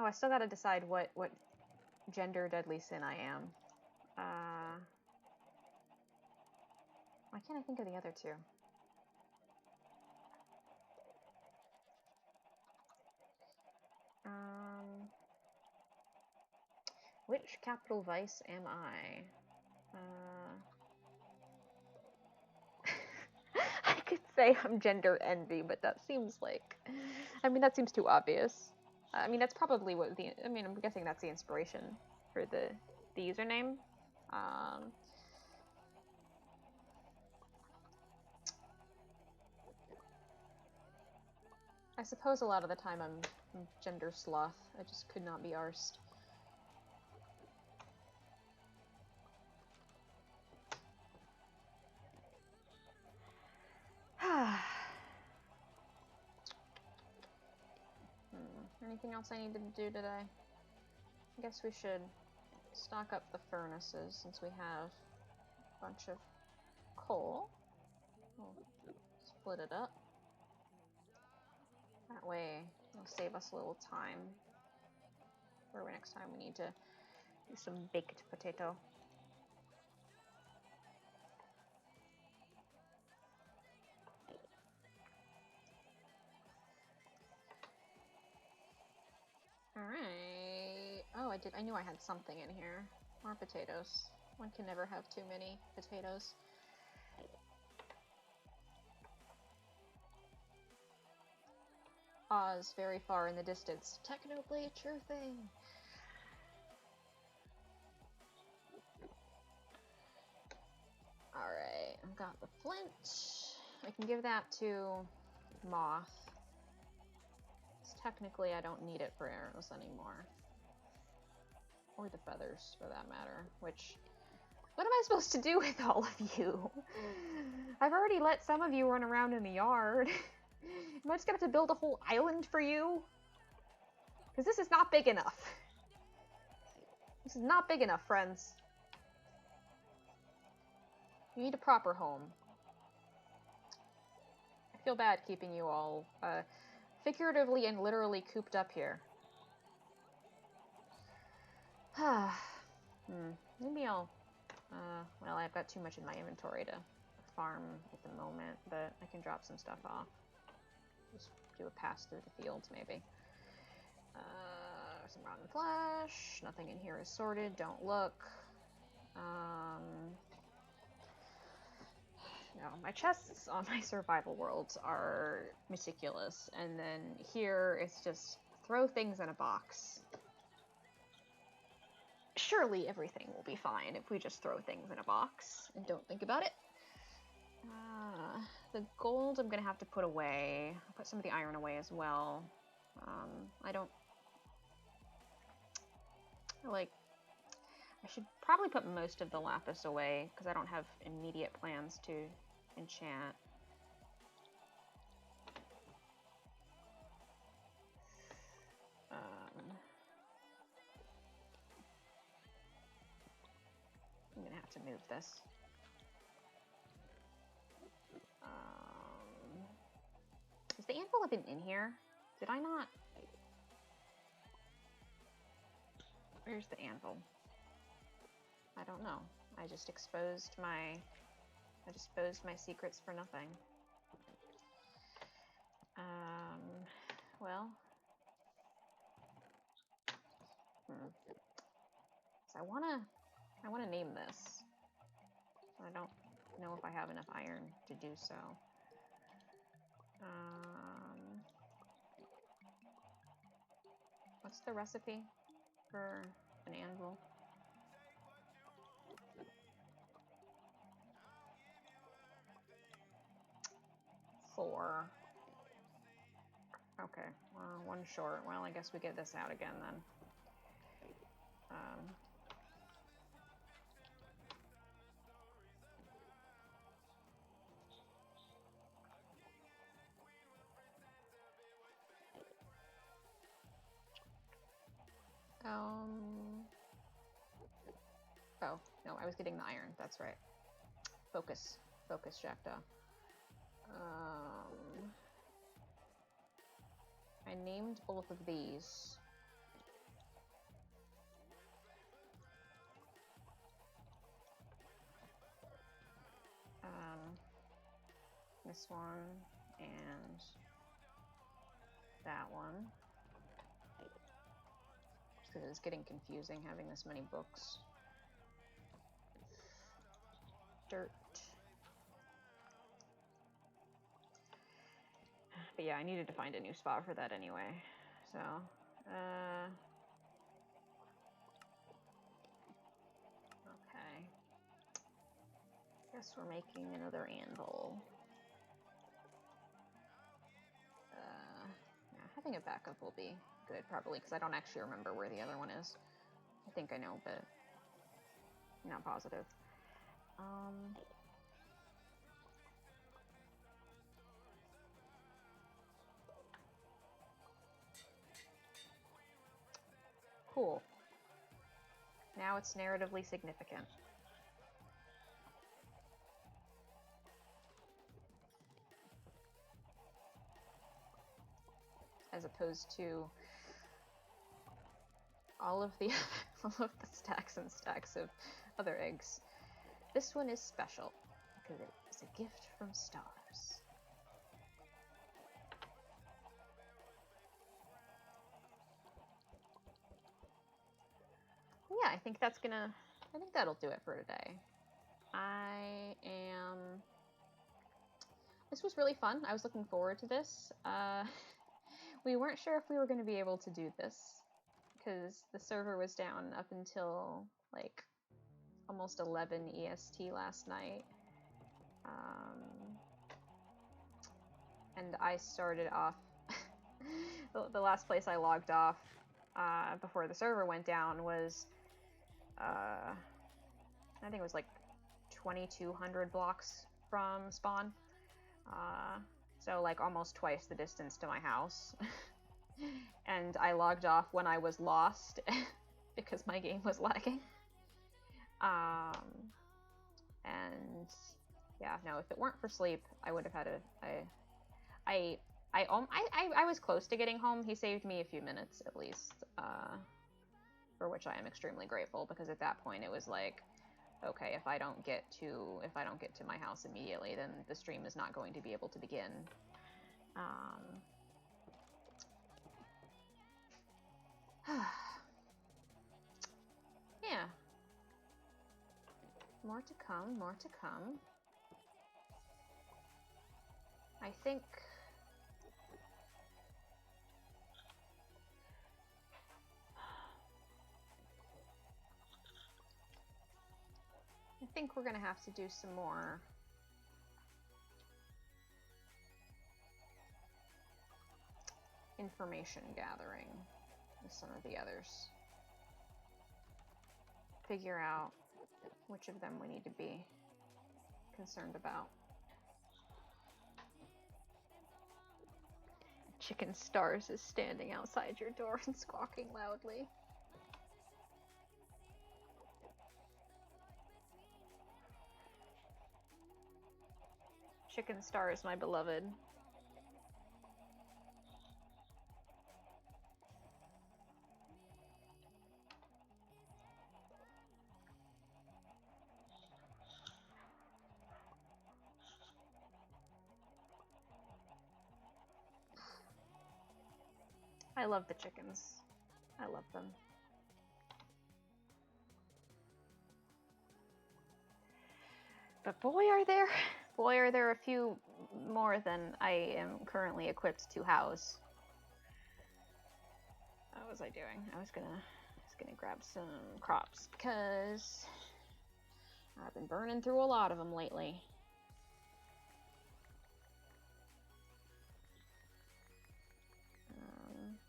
Oh, I still gotta decide what gender deadly sin I am. Why can't I think of the other two? Which capital vice am I? I could say I'm gender envy, but that seems like... I mean, that seems too obvious. I mean, that's probably what the... I mean, I'm guessing that's the inspiration for the username. I suppose a lot of the time I'm gender sloth. I just could not be arsed. Anything else I need to do today? I guess we should stock up the furnaces since we have a bunch of coal. We'll split it up. That way it'll save us a little time for next time we need to do some baked potato. Alright. Oh, I knew I had something in here. More potatoes. One can never have too many potatoes. Oz, very far in the distance. Technoblade, sure thing. Alright, I've got the flint. I can give that to Moth. Technically, I don't need it for arrows anymore. Or the feathers, for that matter. Which... what am I supposed to do with all of you? I've already let some of you run around in the yard. Am I just gonna have to build a whole island for you? Because this is not big enough. This is not big enough, friends. You need a proper home. I feel bad keeping you all, figuratively and literally cooped up here. Maybe I'll... well, I've got too much in my inventory to farm at the moment, but I can drop some stuff off. Just do a pass through the fields, maybe. Some rotten flesh. Nothing in here is sorted. Don't look. No, my chests on my survival worlds are meticulous, and then here it's just throw things in a box. Surely everything will be fine if we just throw things in a box and don't think about it. The gold I'm gonna have to put away. I'll put some of the iron away as well. I should probably put most of the lapis away, because I don't have immediate plans to enchant. I'm gonna have to move this. Is the anvil even in here? Did I not? Where's the anvil? I don't know. I just exposed my secrets for nothing. Well. So I wanna name this. I don't know if I have enough iron to do so. What's the recipe for an anvil? Four. Okay, well, one short. Well, I guess we get this out again then. Oh, no, I was getting the iron. That's right. Focus. Focus, Jackdaw. I named both of these. This one and that one. Just because it's getting confusing having this many books. Dirt. But yeah, I needed to find a new spot for that anyway. So, okay. Guess we're making another anvil. Yeah, having a backup will be good, probably, because I don't actually remember where the other one is. I think I know, but I'm not positive. Cool. Now it's narratively significant. As opposed to all of the stacks and stacks of other eggs. This one is special because it is a gift from S.T.A.R.S. Yeah, I think that'll do it for today. This was really fun. I was looking forward to this. We weren't sure if we were going to be able to do this because the server was down up until like almost 11 EST last night. And I started off the last place I logged off before the server went down was I think it was like 2,200 blocks from spawn. So like almost twice the distance to my house. And I logged off when I was lost because my game was lagging. And yeah, no, if it weren't for sleep, I would have had I was close to getting home. He saved me a few minutes at least, for which I am extremely grateful, because at that point it was like, okay, if I don't get to my house immediately, then the stream is not going to be able to begin. Yeah. More to come, more to come. I think we're gonna have to do some more information gathering with some of the others. Figure out which of them we need to be concerned about. Chicken S.T.A.R.S is standing outside your door and squawking loudly. Chicken S.T.A.R.S, my beloved. I love the chickens. I love them. But boy are there a few more than I am currently equipped to house. What was I doing? I was gonna grab some crops because I've been burning through a lot of them lately.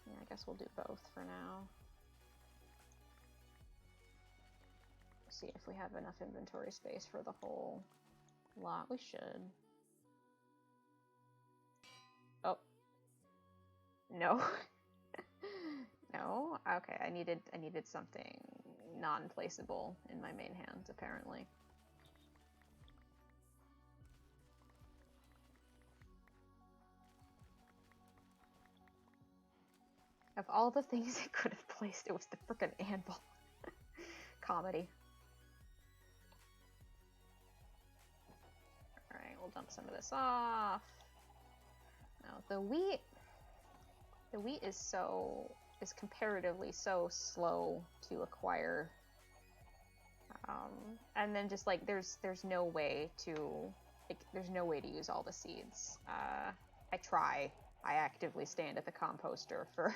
Yeah, I guess we'll do both for now. see if we have enough inventory space for the whole lot. We should. Oh. No. No? Okay, I needed something non-placeable in my main hand, apparently. Of all the things it could have placed, it was the frickin' anvil. Comedy. Alright, we'll dump some of this off. Now, the wheat is comparatively so slow to acquire. And then just like there's no way to use all the seeds. I actively stand at the composter for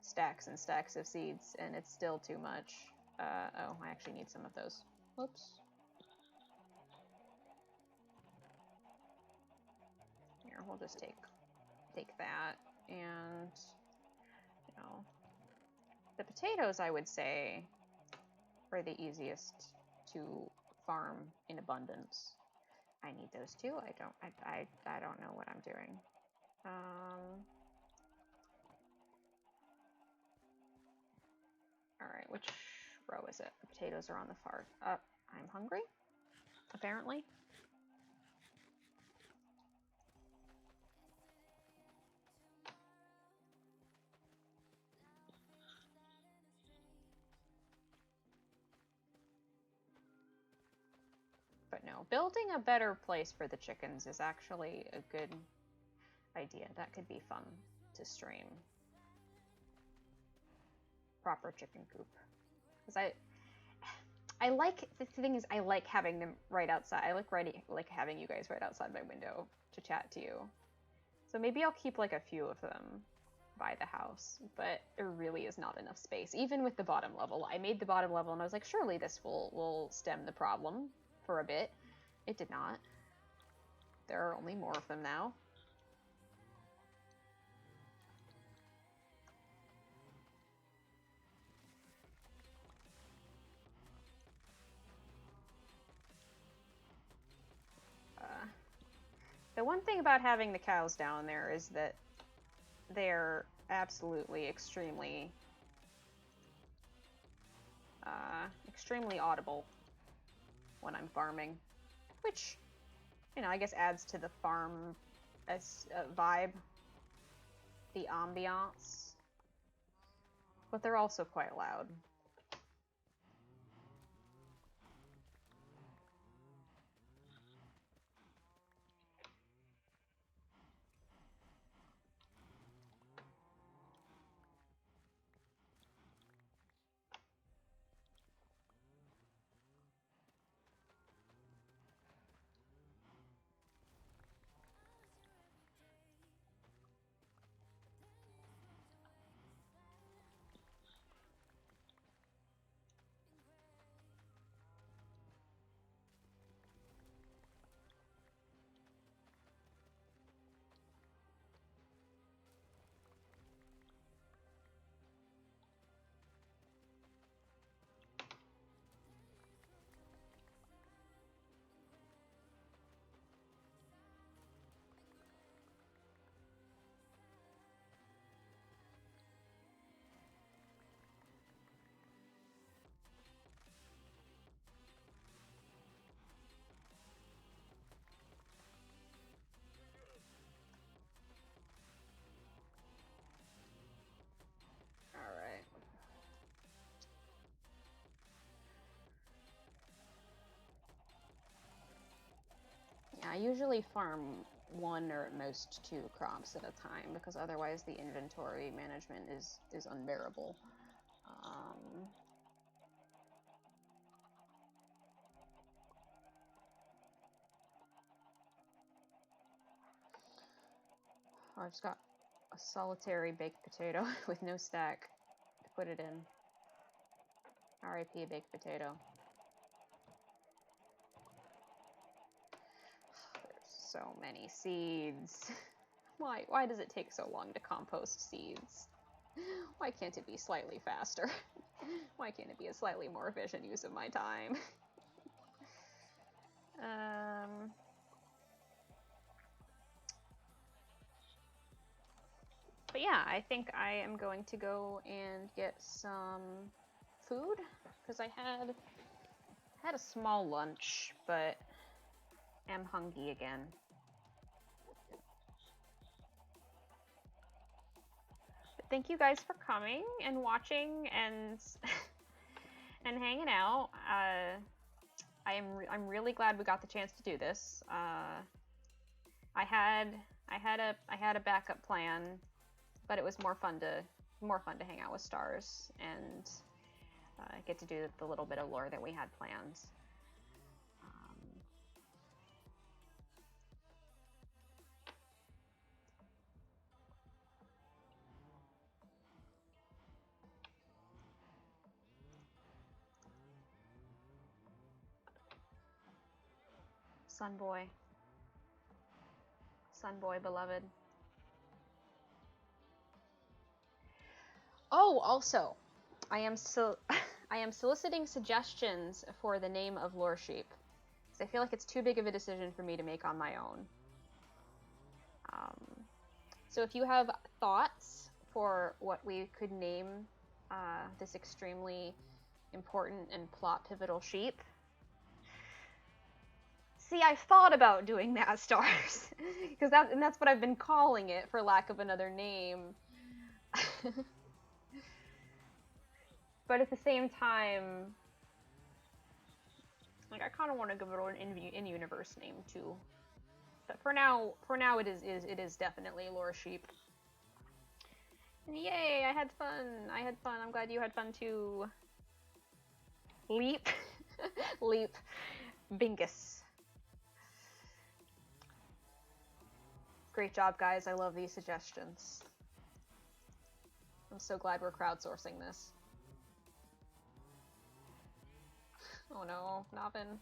stacks and stacks of seeds, and it's still too much. Oh, I actually need some of those. Whoops. Here, we'll just take that, and you know, the potatoes, I would say, are the easiest to farm in abundance. I need those too. I don't know what I'm doing. Alright, which row is it? The potatoes are on the far up. I'm hungry, apparently. But no, building a better place for the chickens is actually a good idea. That could be fun to stream. Proper chicken coop. Because I like, the thing is, I like having them right outside. I like having you guys right outside my window to chat to you. So maybe I'll keep like a few of them by the house, but there really is not enough space. Even with the bottom level, I made the bottom level and I was like, surely this will stem the problem for a bit. It did not. There are only more of them now. The one thing about having the cows down there is that they're absolutely extremely audible when I'm farming, which, you know, I guess adds to the farm vibe, the ambiance, but they're also quite loud. I usually farm one or at most 2 crops at a time, because otherwise the inventory management is unbearable. I've just got a solitary baked potato with no stack to put it in. R.I.P. baked potato. There's so many seeds. Why does it take so long to compost seeds? Why can't it be slightly faster? Why can't it be a slightly more efficient use of my time? But yeah, I think I am going to go and get some food, because I had a small lunch, but am hungry again. But thank you guys for coming and watching and and hanging out. I'm really glad we got the chance to do this. I had a backup plan, but it was more fun to hang out with S.T.A.R.S and get to do the little bit of lore that we had planned. Sunboy beloved. Oh, also, I am soliciting suggestions for the name of Lore Sheep, because I feel like it's too big of a decision for me to make on my own. So if you have thoughts for what we could name this extremely important and plot pivotal sheep. See, I've thought about doing that, S.T.A.R.S, because that's what I've been calling it, for lack of another name. But at the same time, like, I kind of want to give it an in-universe name too. But for now, it is definitely Lore Sheep. And yay! I had fun. I'm glad you had fun too. Leap, leap, Bingus. Great job, guys. I love these suggestions. I'm so glad we're crowdsourcing this. Oh no, Navin.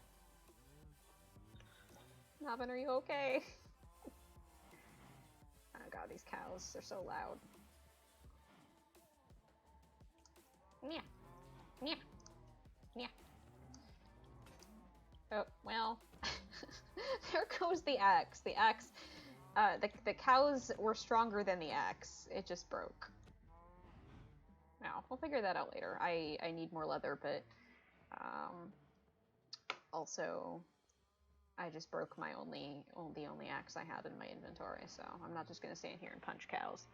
Navin, are you okay? Oh god, these cows, they're so loud. Yeah. Yeah. Yeah. Oh, well. There goes the axe. The axe, the cows were stronger than the axe. It just broke. Now, we'll figure that out later. I need more leather, but, also, I just broke the only axe I had in my inventory, so I'm not just gonna stand here and punch cows.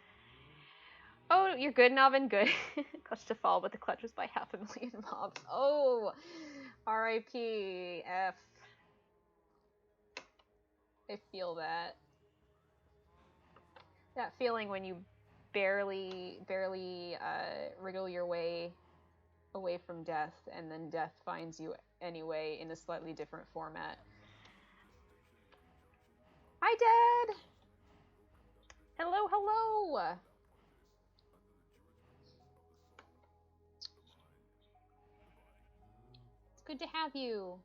Oh, you're good, Navin, good. Clutch to fall, but the clutch was by 500,000 mobs. Oh, R.I.P. F. I feel that. That feeling when you barely wriggle your way away from death, and then death finds you anyway in a slightly different format. Hi, Dad! Hello, hello! It's good to have you.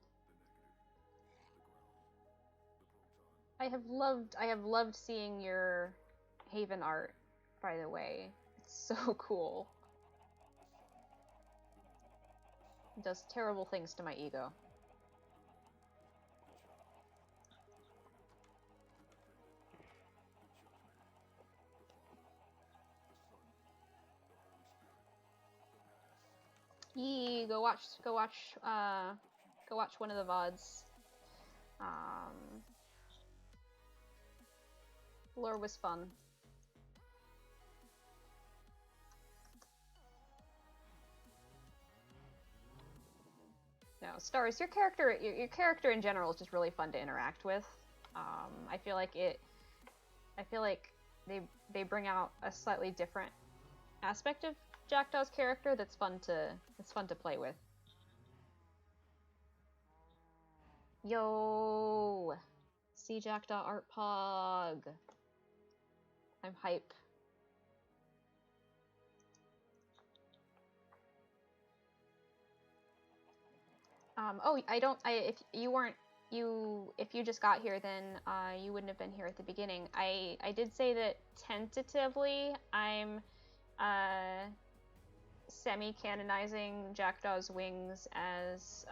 I have loved seeing your Haven art, by the way. It's so cool. It does terrible things to my ego. Yee, go watch one of the VODs. Lore was fun. No, S.T.A.R.S, your character in general is just really fun to interact with. I feel like they bring out a slightly different aspect of Jackdaw's character that's fun to play with. Yo, see Jackdaw art pog. I'm hype. If you just got here, then you wouldn't have been here at the beginning. I did say that tentatively I'm semi-canonizing Jackdaw's wings as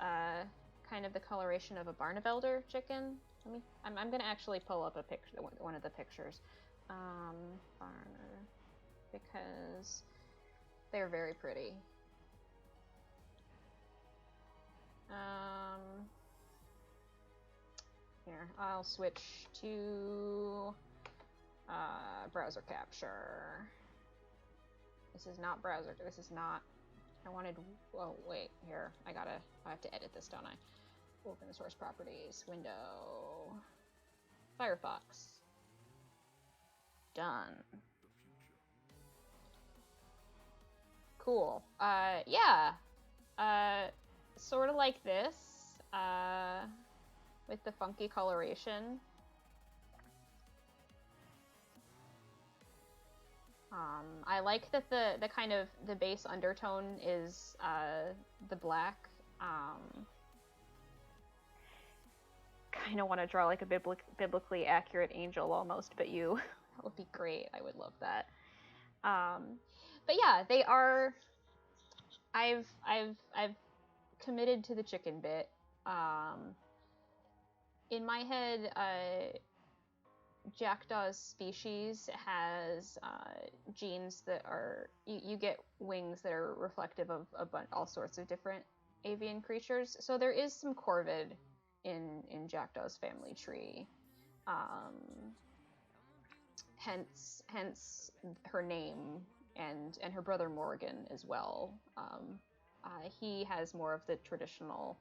kind of the coloration of a Barnevelder chicken. I'm gonna actually pull up a picture, one of the pictures, because they're very pretty. Here, I'll switch to browser capture. This is not browser. This is not. I wanted. Oh wait, here. I have to edit this, don't I? Open the source properties window. Firefox. Done. Cool. Yeah. Sort of like this. With the funky coloration. I like that the kind of the base undertone is the black. Kind of want to draw like a biblically accurate angel almost, but that would be great. I would love that. But yeah, they are. I've committed to the chicken bit. In my head, Jackdaw's species has genes that are you get wings that are reflective of all sorts of different avian creatures. So there is some corvid in Jackdaw's family tree. Hence her name and her brother Morgan as well. He has more of the traditional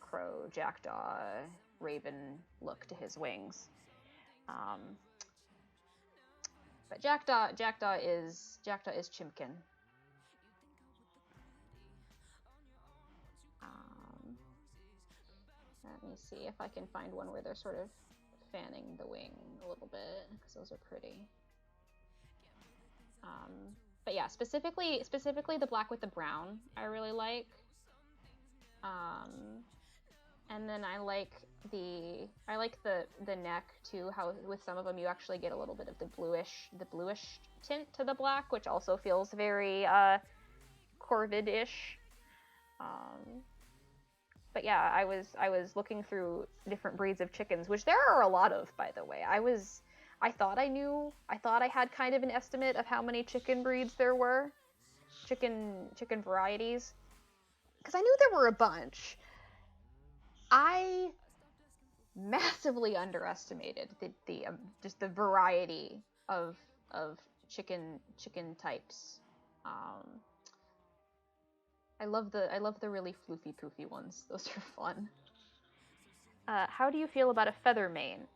crow, jackdaw, raven look to his wings. But Jackdaw is Chimkin. Let me see if I can find one where they're sort of fanning the wing a little bit, because those are pretty. But yeah, specifically the black with the brown I really like. And then I like the neck too, how with some of them you actually get a little bit of the bluish tint to the black, which also feels very corvid-ish. But yeah, I was looking through different breeds of chickens, which there are a lot of, by the way. I thought I had kind of an estimate of how many chicken breeds there were, chicken varieties, because I knew there were a bunch. I massively underestimated the just the variety of chicken types. I love the really floofy poofy ones. Those are fun. How do you feel about a feather mane?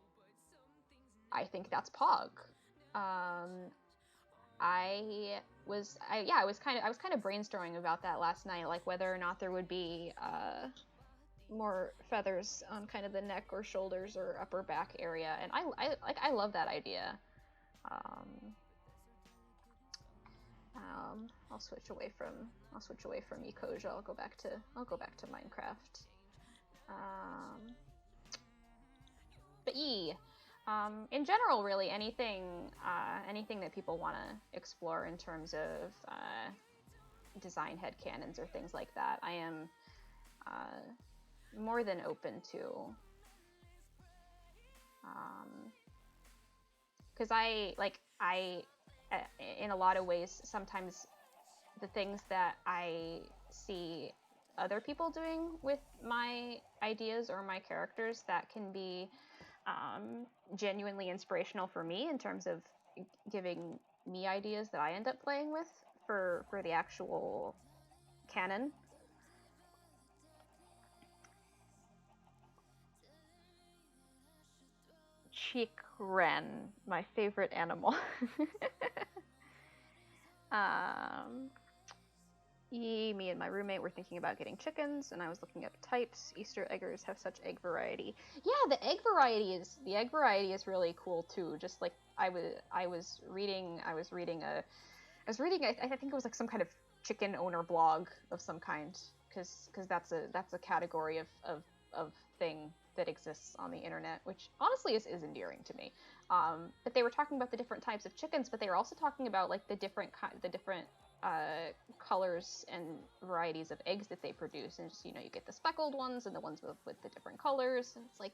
I think that's Pog. I was kind of brainstorming about that last night, like whether or not there would be more feathers on kind of the neck or shoulders or upper back area, and I love that idea. I'll switch away from Ecosia. I'll go back to Minecraft. But in general, really anything that people want to explore in terms of design headcanons or things like that, I am more than open to. Because I in a lot of ways, sometimes the things that I see other people doing with my ideas or my characters that can be genuinely inspirational for me in terms of giving me ideas that I end up playing with for the actual canon. Chikren, my favorite animal. Me and my roommate were thinking about getting chickens, and I was looking up types. Easter eggers have such egg variety. Yeah, the egg variety is really cool too. Just like I was reading I think it was like some kind of chicken owner blog of some kind, because that's a category of thing that exists on the internet, which honestly is endearing to me. But they were talking about the different types of chickens, but they were also talking about like the different colors and varieties of eggs that they produce, and just, you know, you get the speckled ones and the ones with the different colors, and it's like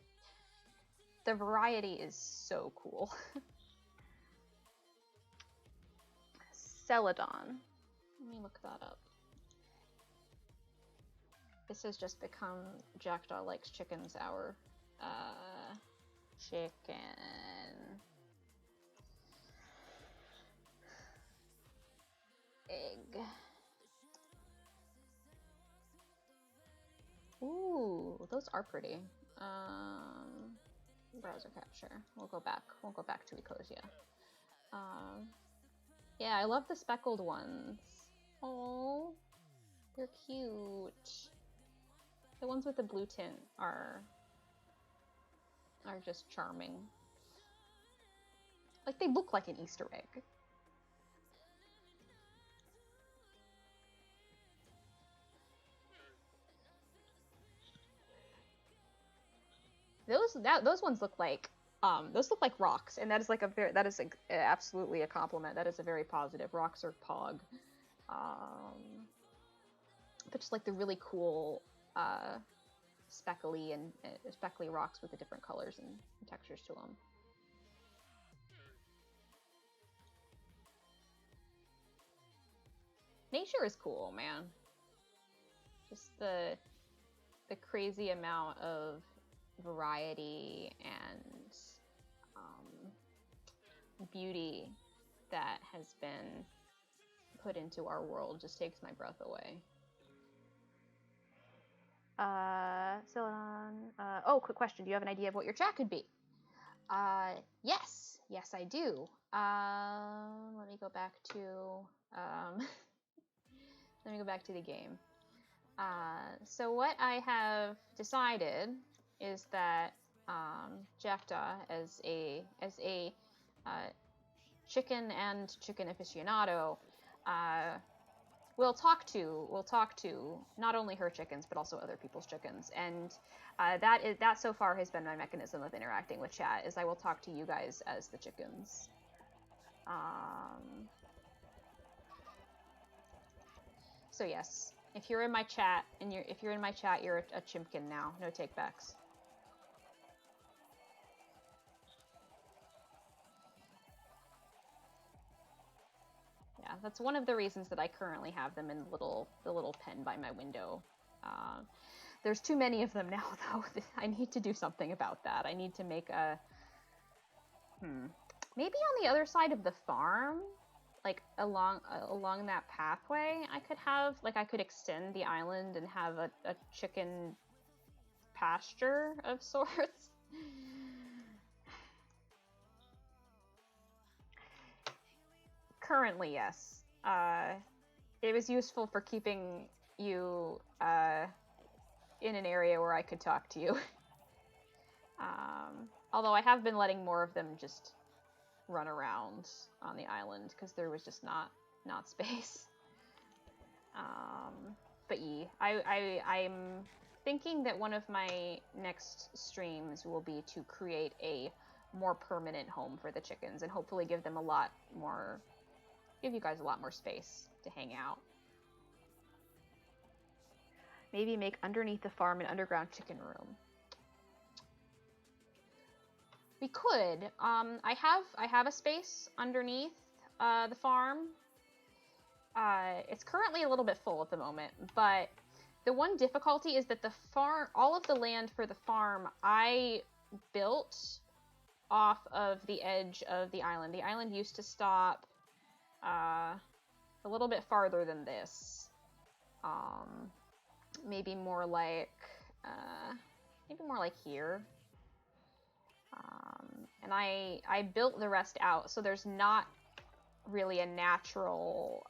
the variety is so cool. Celadon. Let me look that up. This has just become Jackdaw Likes Chickens Hour. Chicken. Egg. Ooh, those are pretty. Browser capture. We'll go back to Ecosia. Yeah, I love the speckled ones. Oh, they're cute. The ones with the blue tint are just charming. Like, they look like an Easter egg. Those ones look like rocks, and that is like absolutely a compliment. That is a very positive. Rocks are pog. But just like the really cool speckly rocks with the different colors and textures to them. Nature is cool, man. Just the crazy amount of variety and beauty that has been put into our world just takes my breath away. Oh, quick question. Do you have an idea of what your chat could be? Yes, I do. Let me go back to the game. So what I have decided is that Jackdaw, as a chicken and chicken aficionado, will talk to not only her chickens but also other people's chickens, and that so far has been my mechanism of interacting with chat. Is I will talk to you guys as the chickens. So yes, if you're in my chat you're a chimpkin now. No takebacks. Yeah, that's one of the reasons that I currently have them in the little pen by my window. There's too many of them now, though. I need to do something about that. I need to make a... Maybe on the other side of the farm, like along that pathway, I could extend the island and have a chicken pasture of sorts. Currently, yes. It was useful for keeping you in an area where I could talk to you. Although I have been letting more of them just run around on the island because there was just not space. But I'm thinking that one of my next streams will be to create a more permanent home for the chickens and hopefully give you guys a lot more space to hang out. Maybe make underneath the farm an underground chicken room. We could. I have a space underneath the farm. It's currently a little bit full at the moment, but the one difficulty is that all of the land for the farm I built off of the edge of the island. The island used to stop a little bit farther than this. Maybe more like here. And I built the rest out, so there's not really a natural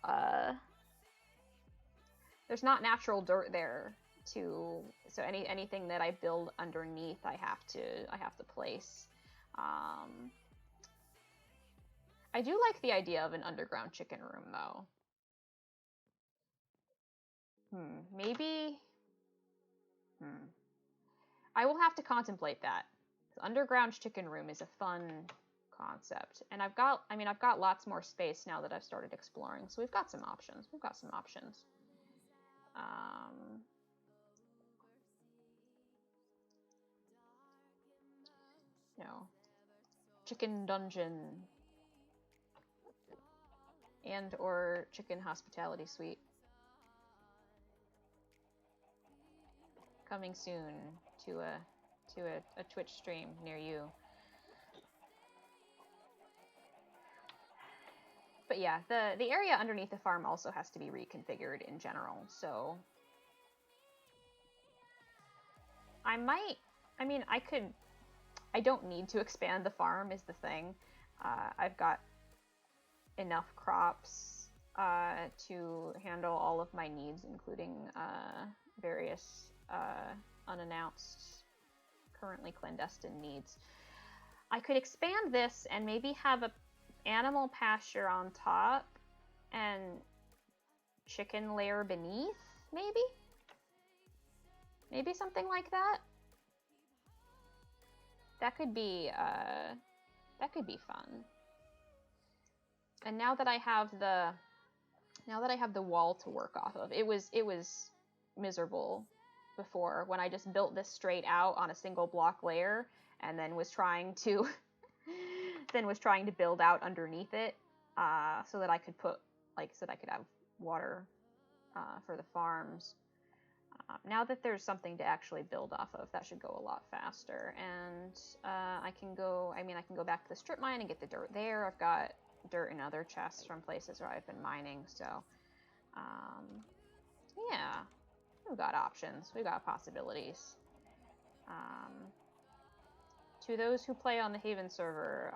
there's not natural dirt there so anything that I build underneath I have to place. I do like the idea of an underground chicken room though. Maybe I will have to contemplate that. The underground chicken room is a fun concept, and I've got lots more space now that I've started exploring, so we've got some options. No. Chicken dungeon. And or chicken hospitality suite. Coming soon to a Twitch stream near you. But yeah, the area underneath the farm also has to be reconfigured in general, so I don't need to expand the farm is the thing. I've got enough crops to handle all of my needs, including various unannounced, currently clandestine needs. I could expand this and maybe have a animal pasture on top and chicken lair beneath, maybe? Maybe something like that? That could be fun. And now that I have the wall to work off of, it was miserable before when I just built this straight out on a single block layer and then was trying to build out underneath it so that I could have water for the farms. Now that there's something to actually build off of, that should go a lot faster. And I can go back to the strip mine and get the dirt there. I've got dirt in other chests from places where I've been mining, so yeah, we've got options, we've got possibilities. To those who play on the Haven server,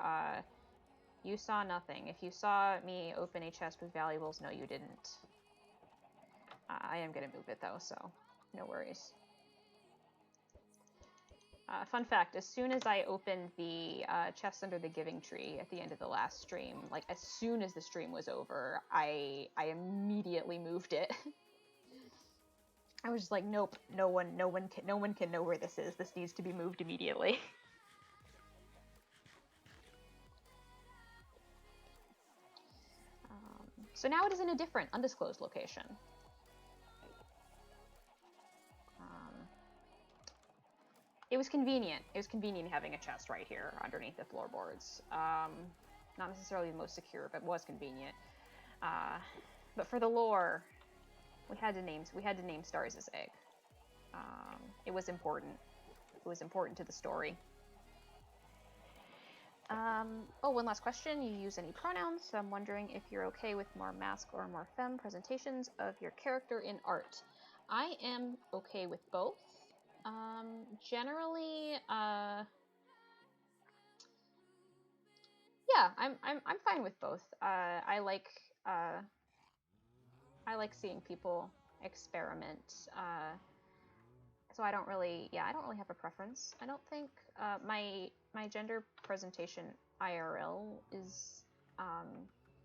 you saw nothing. If you saw me open a chest with valuables, no, you didn't. I am gonna move it though, so no worries. Fun fact, as soon as I opened the chest under the giving tree at the end of the last stream, like as soon as the stream was over, I immediately moved it. I was just like, nope, no one can know where this is. This needs to be moved immediately. So now it is in a different, undisclosed location. It was convenient. It was convenient having a chest right here underneath the floorboards. Not necessarily the most secure, but was convenient. But for the lore, we had to name S.T.A.R.S' egg. It was important. It was important to the story. Oh, one last question. You use any pronouns? So I'm wondering if you're okay with more masc or more femme presentations of your character in art. I am okay with both. Generally, yeah, I'm fine with both. I like seeing people experiment. So I don't really have a preference. I don't think my gender presentation IRL is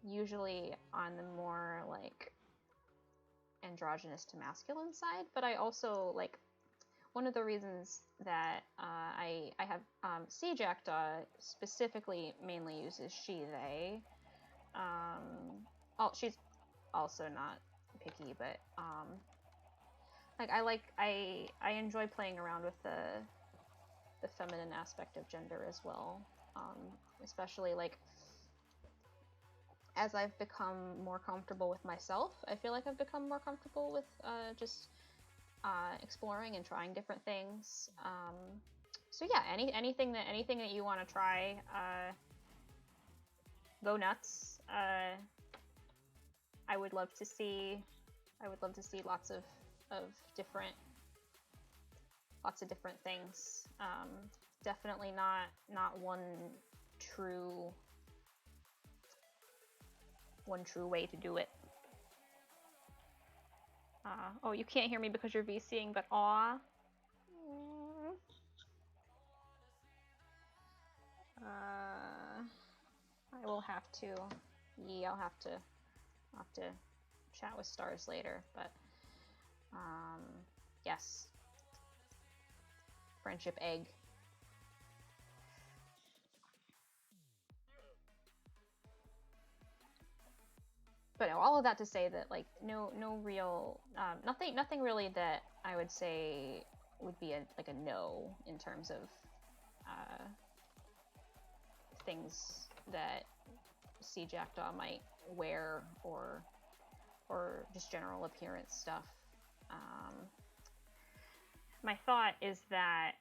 usually on the more like androgynous to masculine side, but I also like. One of the reasons that I have Jackdaw specifically mainly uses she, they. She's also not picky, but I enjoy playing around with the feminine aspect of gender as well. Especially like as I've become more comfortable with myself, I feel like I've become more comfortable with just exploring and trying different things. So yeah, anything that you want to try, go nuts. I would love to see lots of different things. Definitely not one true way to do it. Oh, you can't hear me because you're VCing, but aw. I will have to. Yeah, I'll have to chat with S.T.A.R.S later, but yes. friendship egg. But no, all of that to say that, like, no real, nothing really that I would say would be like a no in terms of things that C. Jackdaw might wear or just general appearance stuff. My thought is that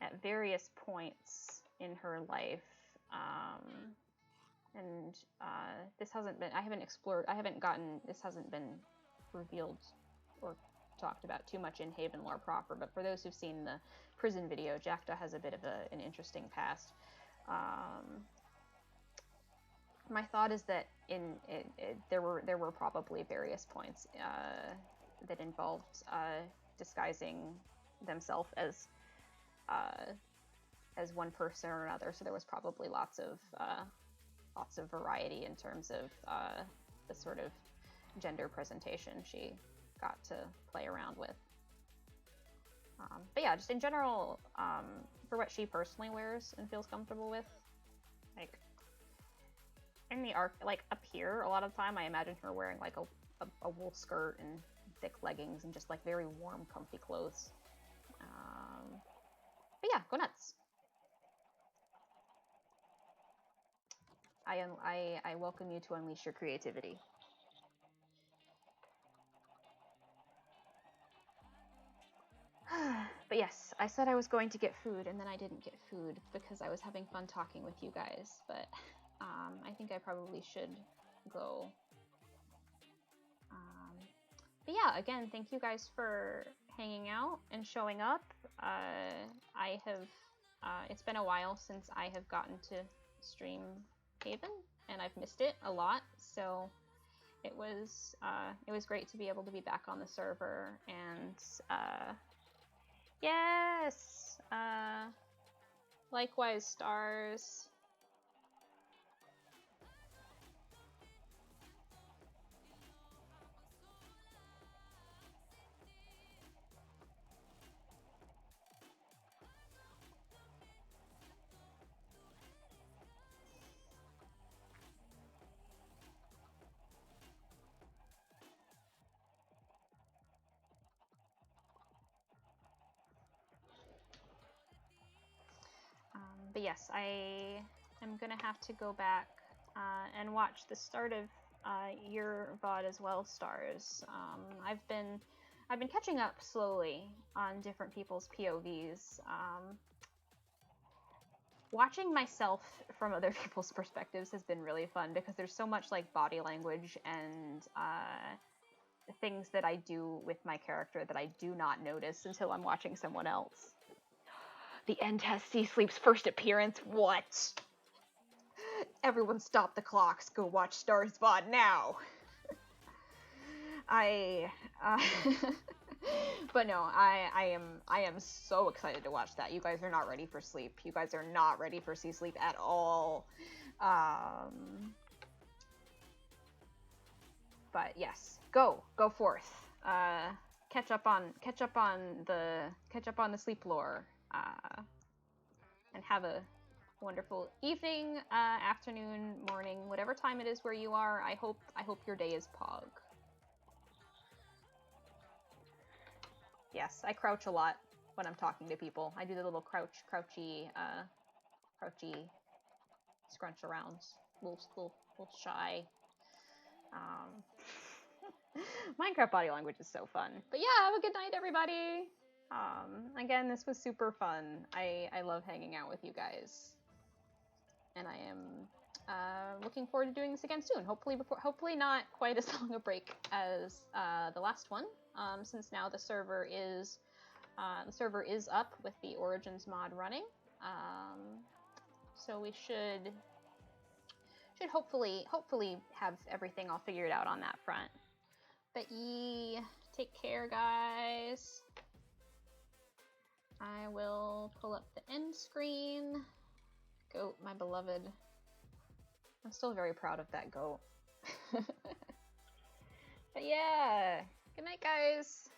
at various points in her life, and this hasn't been, this hasn't been revealed or talked about too much in Haven lore proper, but for those who've seen the prison video, Jackdaw has a bit of an interesting past. My thought is that there were probably various points that involved disguising themselves as one person or another, so there was probably lots of variety in terms of the sort of gender presentation she got to play around with. But yeah, just in general, for what she personally wears and feels comfortable with, like in the arc, like up here, a lot of the time I imagine her wearing like a wool skirt and thick leggings and just like very warm, comfy clothes. But yeah, go nuts. I welcome you to unleash your creativity. But yes, I said I was going to get food, and then I didn't get food because I was having fun talking with you guys, but I think I probably should go. But yeah, again, thank you guys for hanging out and showing up. It's been a while since I have gotten to stream Haven, and I've missed it a lot, so it was great to be able to be back on the server, and yes, likewise, S.T.A.R.S. But yes, I am gonna have to go back and watch the start of your VOD as well, S.T.A.R.S. I've been catching up slowly on different people's POVs. Watching myself from other people's perspectives has been really fun because there's so much like body language and things that I do with my character that I do not notice until I'm watching someone else. The end has C-Sleep's first appearance. What? Everyone stop the clocks. Go watch S.T.A.R.S VOD now. But no, I am so excited to watch that. You guys are not ready for sleep. You guys are not ready for C-Sleep at all. But yes, go forth. Catch up on the sleep lore. And have a wonderful evening, afternoon, morning, whatever time it is where you are. I hope your day is pog. Yes, I crouch a lot when I'm talking to people. I do the little crouchy scrunch arounds. Little shy. Minecraft body language is so fun. But yeah, have a good night, everybody. Again, this was super fun. I love hanging out with you guys, and I am looking forward to doing this again soon. Hopefully not quite as long a break as the last one, since now the server is up with the Origins mod running. So we should hopefully have everything all figured out on that front. But take care, guys. I will pull up the end screen. Goat, my beloved. I'm still very proud of that goat. But yeah, good night, guys.